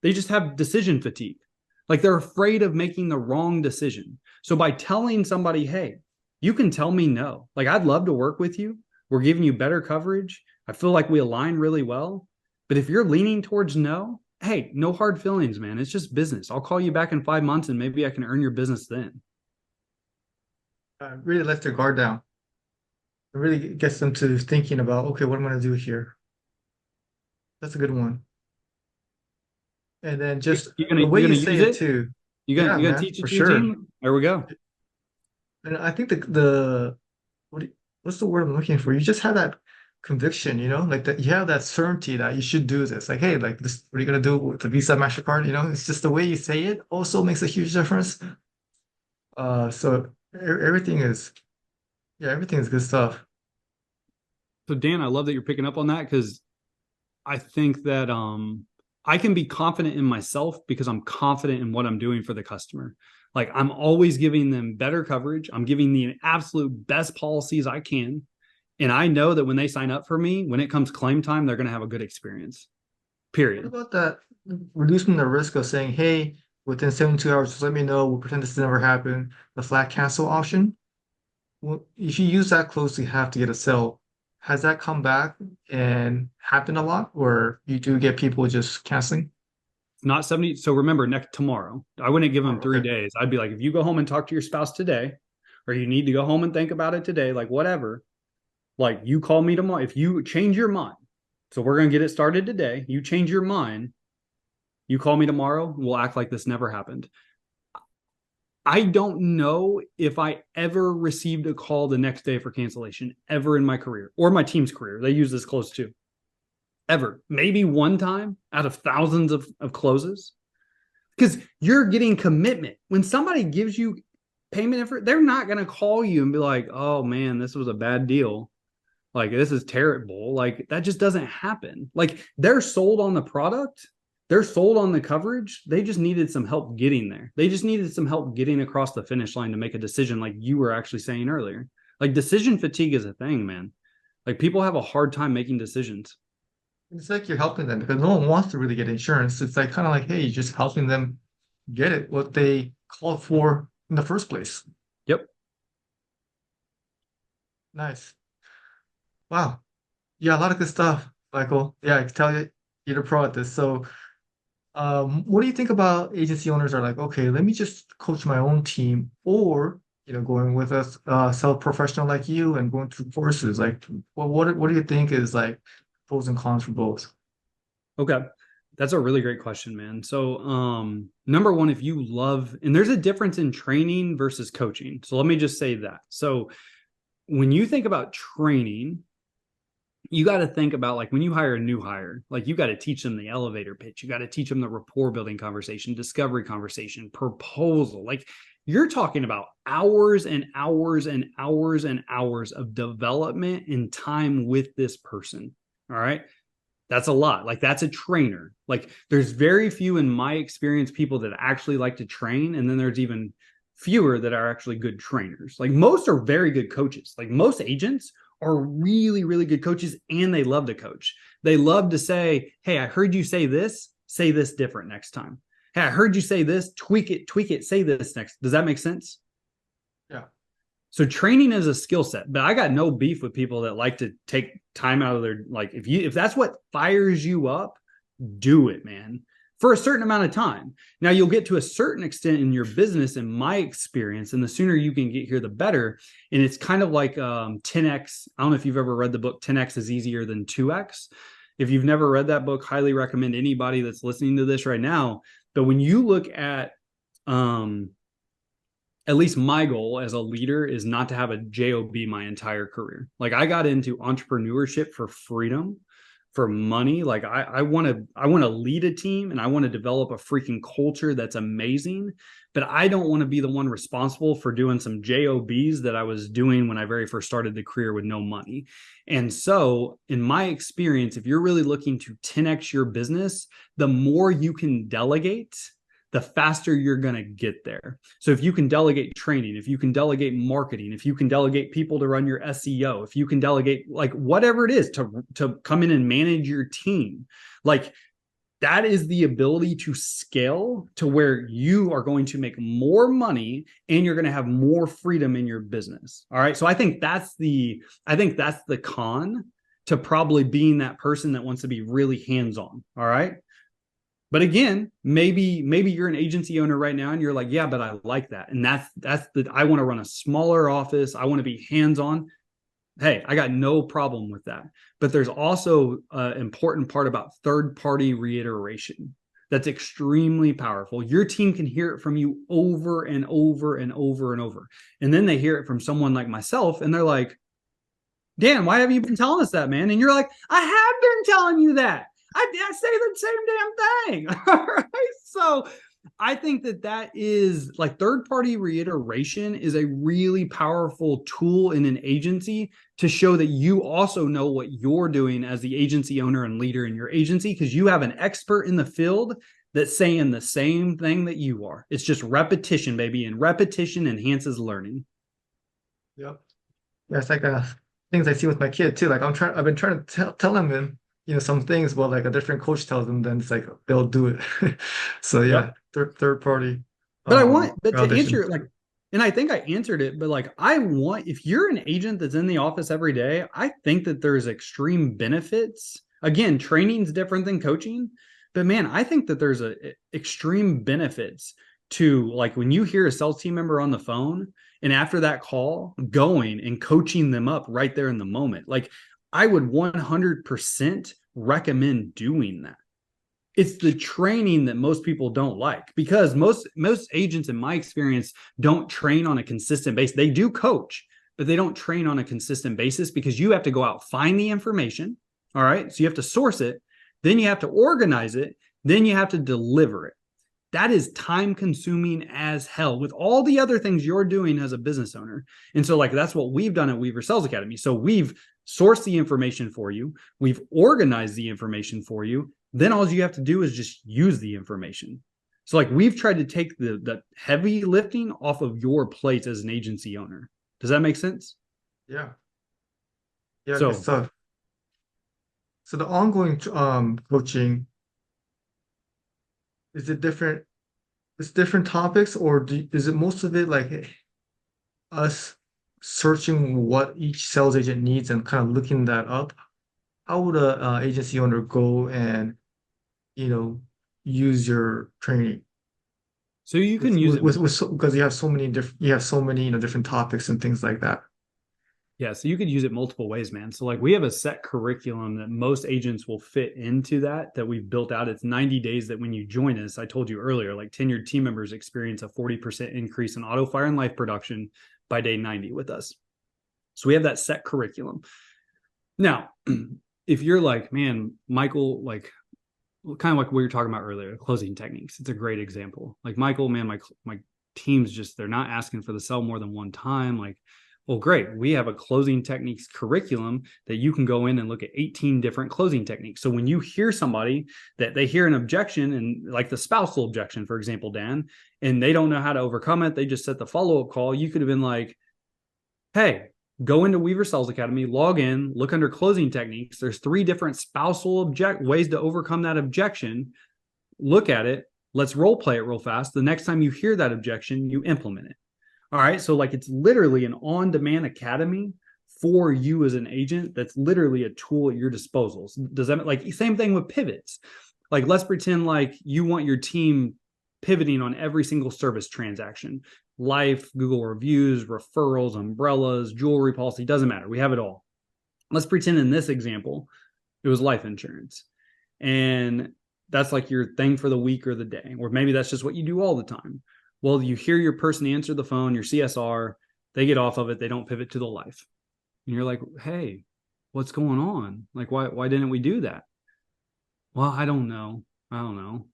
They just have decision fatigue. Like they're afraid of making the wrong decision. So by telling somebody, hey, you can tell me no. Like I'd love to work with you. We're giving you better coverage. I feel like we align really well. But if you're leaning towards no, hey, no hard feelings, man. It's just business. I'll call you back in 5 months and maybe I can earn your business then.
Really lets their guard down. It really gets them to thinking about, okay, what am I going to do here? That's a good one. And then just
You
the way
gonna
you
use
say it
it?
too.
You
Yeah,
gonna
man,
teach
for
it to your
sure.
team? There we go.
And I think what's the word I'm looking for? You just have that conviction, like that you have that certainty that you should do this. Like, hey, like this, what are you gonna do with the Visa, MasterCard? It's just the way you say it also makes a huge difference. So everything is, yeah, everything is good stuff.
So Dan, I love that you're picking up on that because I think that I can be confident in myself because I'm confident in what I'm doing for the customer. Like I'm always giving them better coverage. I'm giving the absolute best policies I can. And I know that when they sign up for me, when it comes claim time, they're going to have a good experience.
What
Period.
about that reducing the risk of saying, hey, within 72 hours, just let me know, we'll pretend this never happened, the flat cancel option? Well, if you use that close, you have to get a sell. Has that come back and happened a lot, or you do get people just canceling?
Not 70. So remember, next tomorrow, I wouldn't give them
Oh,
three
okay.
days. I'd be like, if you go home and talk to your spouse today, or you need to go home and think about it today, like whatever, like you call me tomorrow. If you change your mind, so we're going to get it started today. You change your mind, you call me tomorrow, we'll act like this never happened. I don't know if I ever received a call the next day for cancellation ever in my career or my team's career. They use this close too. Ever. Maybe one time out of thousands of closes. Because you're getting commitment. When somebody gives you payment info, they're not going to call you and be like, oh man, this was a bad deal. Like, this is terrible. Like, that just doesn't happen. Like, they're sold on the product, they're sold on the coverage. They just needed some help getting there. They just needed some help getting across the finish line to make a decision, like you were actually saying earlier. Like, decision fatigue is a thing, man. Like, people have a hard time making decisions.
It's like you're helping them because no one wants to really get insurance. It's like kind of like, hey, you're just helping them get it, what they called for in the first place.
Yep.
Nice. Wow. Yeah, a lot of good stuff, Michael. Yeah, I can tell you're the pro at this. So, what do you think about agency owners are like, okay, let me just coach my own team, or going with a self professional like you and going through courses. Like, what do you think is like pros and cons for both?
Okay. That's a really great question, man. So, number one, if you love, and there's a difference in training versus coaching. So let me just say that. So when you think about training, you got to think about like when you hire a new hire, like you got to teach them the elevator pitch. You got to teach them the rapport building conversation, discovery conversation, proposal. Like you're talking about hours and hours and hours and hours of development and time with this person. All right. That's a lot. Like that's a trainer. Like there's very few in my experience people that actually like to train. And then there's even fewer that are actually good trainers. Like most are very good coaches. Like most agents are really, really good coaches and they love to coach. They love to say, hey, I heard you say this different next time. Hey, I heard you say this, tweak it, say this next. Does that make sense?
Yeah.
So training is a skill set, but I got no beef with people that like to take time out of their, like, if that's what fires you up, do it, man. for a certain amount of time. Now you'll get to a certain extent in your business, in my experience, and the sooner you can get here, the better. And it's kind of like 10x. I don't know if you've ever read the book 10x is easier than 2x. If you've never read that book, highly recommend anybody that's listening to this right now. But when you look at least my goal as a leader is not to have a job my entire career. Like I got into entrepreneurship for freedom, for money. Like I want to lead a team and I want to develop a freaking culture that's amazing, but I don't want to be the one responsible for doing some jobs that I was doing when I very first started the career with no money. And so in my experience, if you're really looking to 10x your business, the more you can delegate, the faster you're going to get there. So if you can delegate training, if you can delegate marketing, if you can delegate people to run your SEO, if you can delegate like whatever it is to come in and manage your team, like that is the ability to scale to where you are going to make more money and you're going to have more freedom in your business. All right. So I think that's the con to probably being that person that wants to be really hands-on. All right. But again, maybe you're an agency owner right now and you're like, yeah, but I like that. And I want to run a smaller office. I want to be hands-on. Hey, I got no problem with that. But there's also an important part about third-party reiteration that's extremely powerful. Your team can hear it from you over and over and over and over. And then they hear it from someone like myself and they're like, Dan, why have you been telling us that, man? And you're like, I have been telling you that. I say the same damn thing. All right. So I think that is like third-party reiteration is a really powerful tool in an agency to show that you also know what you're doing as the agency owner and leader in your agency, because you have an expert in the field that's saying the same thing that you are. It's just repetition, baby, and repetition enhances learning.
Yep. Yeah, it's like things I see with my kid too. Like I've been trying to tell him, some things, but like a different coach tells them, then it's like they'll do it. So yeah,
Yep.
third party
But to
validation.
answer like, and I think I answered it, but like if you're an agent that's in the office every day, I think that there's extreme benefits. Again, training's different than coaching, but man, I think that there's extreme benefits to like when you hear a sales team member on the phone and after that call going and coaching them up right there in the moment. Like I would 100% recommend doing that. It's the training that most people don't like, because most agents in my experience don't train on a consistent basis. They do coach, but they don't train on a consistent basis because you have to go out, find the information. All right. So you have to source it, then you have to organize it, then you have to deliver it. That is time consuming as hell with all the other things you're doing as a business owner. And so like, that's what we've done at Weaver Sales Academy. So we've sourced the information for you. We've organized the information for you. Then all you have to do is just use the information. So like we've tried to take the heavy lifting off of your plate as an agency owner. Does that make sense?
Yeah. Yeah, good
So
stuff. So the ongoing coaching, is it different? It's different topics, or is it most of it like us searching what each sales agent needs and kind of looking that up? How would a agency owner go and you know use your training?
you can use it.
Because you have so many different topics and things like that.
Yeah, so you could use it multiple ways, man. So like we have a set curriculum that most agents will fit into that we've built out. It's 90 days that when you join us, I told you earlier, like tenured team members experience a 40% increase in auto fire and life production by day 90 with us. So we have that set curriculum. Now, if you're like, man, Michael, like kind of like we were talking about earlier, closing techniques. It's a great example. Like Michael, man, my team's just, they're not asking for the sell more than one time. Like, well, great. We have a closing techniques curriculum that you can go in and look at 18 different closing techniques. So when you hear somebody that they hear an objection, and like the spousal objection, for example, Dan, and they don't know how to overcome it, they just set the follow-up call. You could have been like, hey, go into Weaver Sales Academy, log in, look under closing techniques. There's 3 different spousal ways to overcome that objection. Look at it. Let's role play it real fast. The next time you hear that objection, you implement it. All right. So like it's literally an on-demand academy for you as an agent. That's literally a tool at your disposal. Does that like same thing with pivots? Like, let's pretend like you want your team pivoting on every single service transaction, life, Google reviews, referrals, umbrellas, jewelry policy, doesn't matter. We have it all. Let's pretend in this example, it was life insurance. And that's like your thing for the week or the day, or maybe that's just what you do all the time. Well, you hear your person answer the phone, your CSR, they get off of it, they don't pivot to the life. And you're like, hey, what's going on? Like, why didn't we do that? Well, I don't know. I don't know.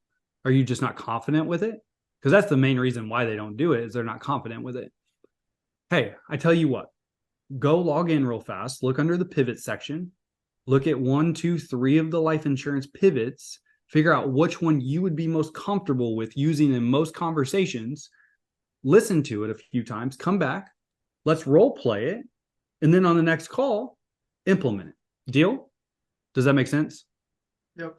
Are you just not confident with it? Because that's the main reason why they don't do it, is they're not confident with it. Hey, I tell you what, go log in real fast, look under the pivot section, look at 1, 2, 3 of the life insurance pivots, figure out which one you would be most comfortable with using in most conversations, listen to it a few times, come back, let's role play it, and then on the next call, implement it. Deal? Does that make sense?
Yep.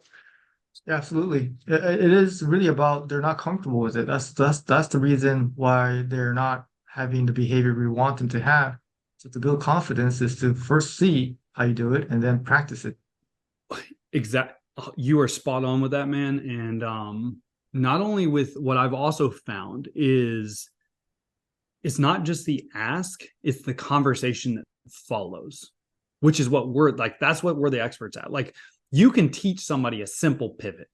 Yeah, absolutely. It is really about they're not comfortable with it. That's the reason why they're not having the behavior we want them to have. So to build confidence is to first see how you do it and then practice it.
Exactly. You are spot on with that, man. And not only with what I've also found is it's not just the ask, it's the conversation that follows, which is what we're like, that's what we're the experts at. Like, you can teach somebody a simple pivot.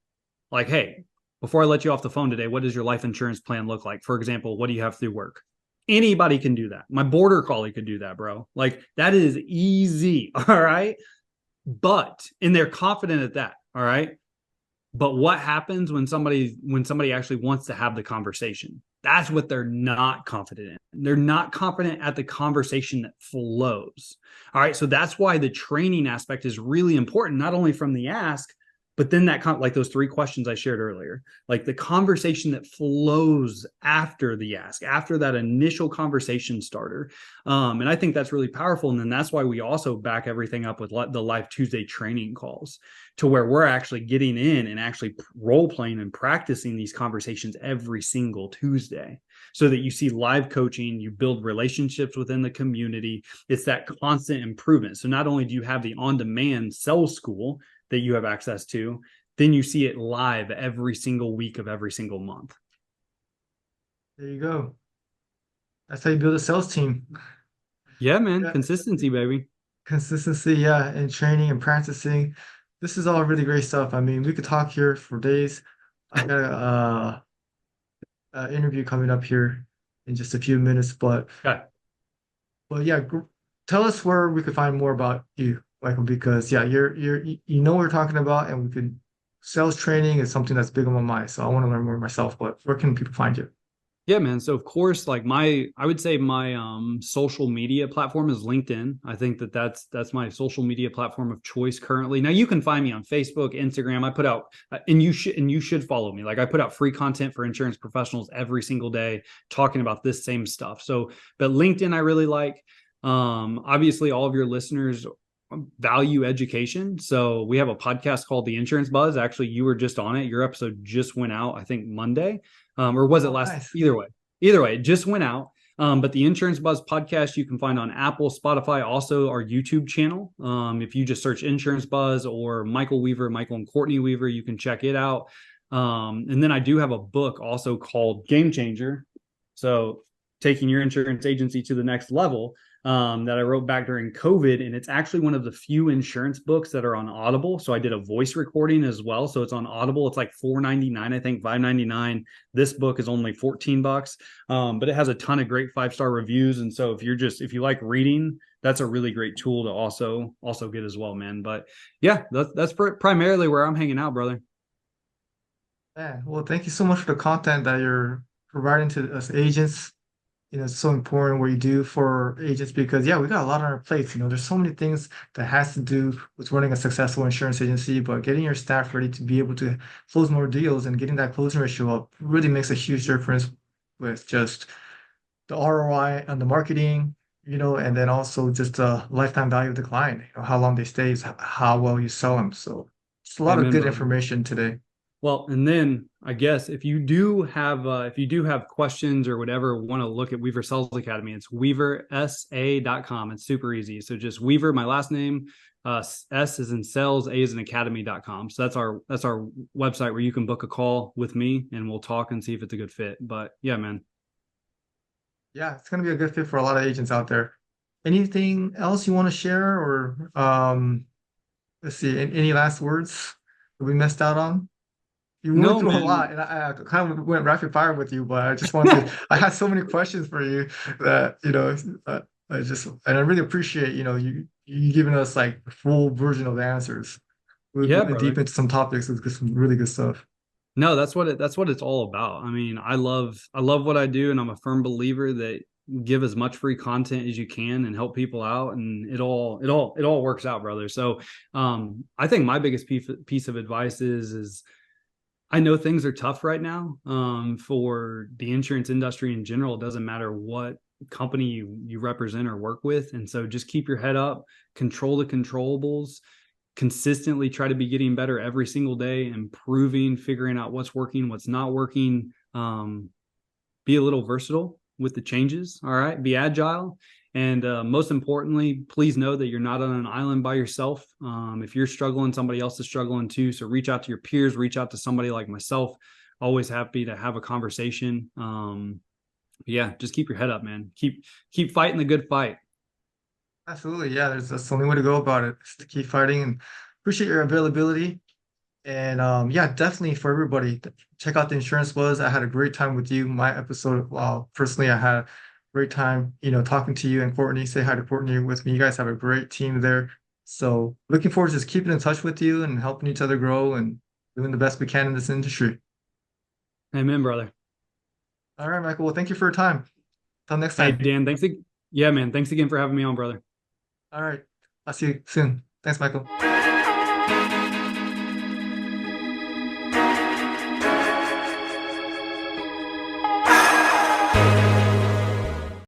Like, hey, before I let you off the phone today, what does your life insurance plan look like? For example, what do you have through work? Anybody can do that. My border collie could do that, bro. Like, that is easy. All right. But, and they're confident at that. All right. But what happens when somebody actually wants to have the conversation? That's what they're not confident in. They're not confident at the conversation that flows. All right. So that's why the training aspect is really important, not only from the ask, but then that like those 3 questions I shared earlier, like the conversation that flows after the ask, after that initial conversation starter. And I think that's really powerful. And then that's why we also back everything up with the Live Tuesday training calls, to where we're actually getting in and actually role playing and practicing these conversations every single Tuesday, so that you see live coaching, you build relationships within the community. It's that constant improvement. So not only do you have the on-demand sales school that you have access to, then you see it live every single week of every single month.
There you go. That's how you build a sales team.
Yeah, man.
Yeah,
Consistency, baby.
consistency, yeah, and training and practicing. This is all really great stuff. I mean, we could talk here for days. I got a interview coming up here in just a few minutes,
Okay.
but yeah, tell us where we could find more about you, Michael, because yeah, you know what we're talking about, and we could sales training is something that's big on my mind. So I want to learn more myself, but where can people find you?
Yeah, man. So of course, like I would say my social media platform is LinkedIn. I think that's my social media platform of choice currently. Now you can find me on Facebook, Instagram. I put out and you should follow me. Like, I put out free content for insurance professionals every single day talking about this same stuff. So, but LinkedIn I really like. Obviously all of your listeners value education. So we have a podcast called The Insurance Buzz. Actually, you were just on it. Your episode just went out, I think Monday. Or was it
Oh,
last?
nice.
Either way, it just went out. But the Insurance Buzz podcast you can find on Apple, Spotify, also our YouTube channel. If you just search Insurance Buzz or Michael Weaver, Michael and Courtney Weaver, you can check it out. And then I do have a book also called Game Changer. So, taking your insurance agency to the next level, that I wrote back during COVID. And it's actually one of the few insurance books that are on Audible. So I did a voice recording as well. So it's on Audible. It's like $4.99, I think $5.99. This book is only $14. But it has a ton of great 5-star reviews. And so if you like reading, that's a really great tool to also get as well, man. But yeah, that's primarily where I'm hanging out, brother.
Yeah. Well, thank you so much for the content that you're providing to us agents. It's so important what you do for agents because yeah, we got a lot on our plates. There's so many things that has to do with running a successful insurance agency, but getting your staff ready to be able to close more deals and getting that closing ratio up really makes a huge difference with just the ROI on the marketing, and then also just the lifetime value of the client, how long they stay, how well you sell them. So it's a lot of
Amen,
good
brother.
information today.
Well, and then I guess if you do have questions or whatever, want to look at Weaver Sales Academy, it's weaversa.com. It's super easy. So just Weaver, my last name, S is in sales, A is in academy.com. So that's our website where you can book a call with me and we'll talk and see if it's a good fit. But yeah, man.
Yeah, it's gonna be a good fit for a lot of agents out there. Anything else you want to share, or let's see, any last words that we missed out on? You went
No,
through a
man.
lot, and I kind of went rapid fire with you, but I just wanted to, I had so many questions for you that, I just, and I really appreciate, you giving us like the full version of the answers. We
Yeah,
went deep
brother.
into some topics with some really good stuff.
No, that's what it's all about. I mean, I love what I do, and I'm a firm believer that give as much free content as you can and help people out, and it all works out, brother. So, I think my biggest piece of advice is I know things are tough right now, for the insurance industry in general. It doesn't matter what company you represent or work with, and so just keep your head up, control the controllables, consistently try to be getting better every single day, improving, figuring out what's working, what's not working. Be a little versatile with the changes. All right. Be agile. And most importantly, please know that you're not on an island by yourself. If you're struggling, somebody else is struggling too. So reach out to your peers, reach out to somebody like myself. Always happy to have a conversation. Yeah, just keep your head up, man. Keep fighting the good fight.
Absolutely. Yeah, that's the only way to go about it, is to keep fighting, and appreciate your availability. And yeah, definitely for everybody, check out the Insurance Buzz. I had a great time with you. My episode, personally, I had a great time, talking to you and Courtney. Say hi to Courtney with me. You guys have a great team there. So looking forward to just keeping in touch with you and helping each other grow and doing the best we can in this industry.
Amen, brother.
All right, Michael. Well, thank you for your time. Till next
Hey,
time.
Dan, yeah, man. Thanks again for having me on, brother.
All right. I'll see you soon. Thanks, Michael.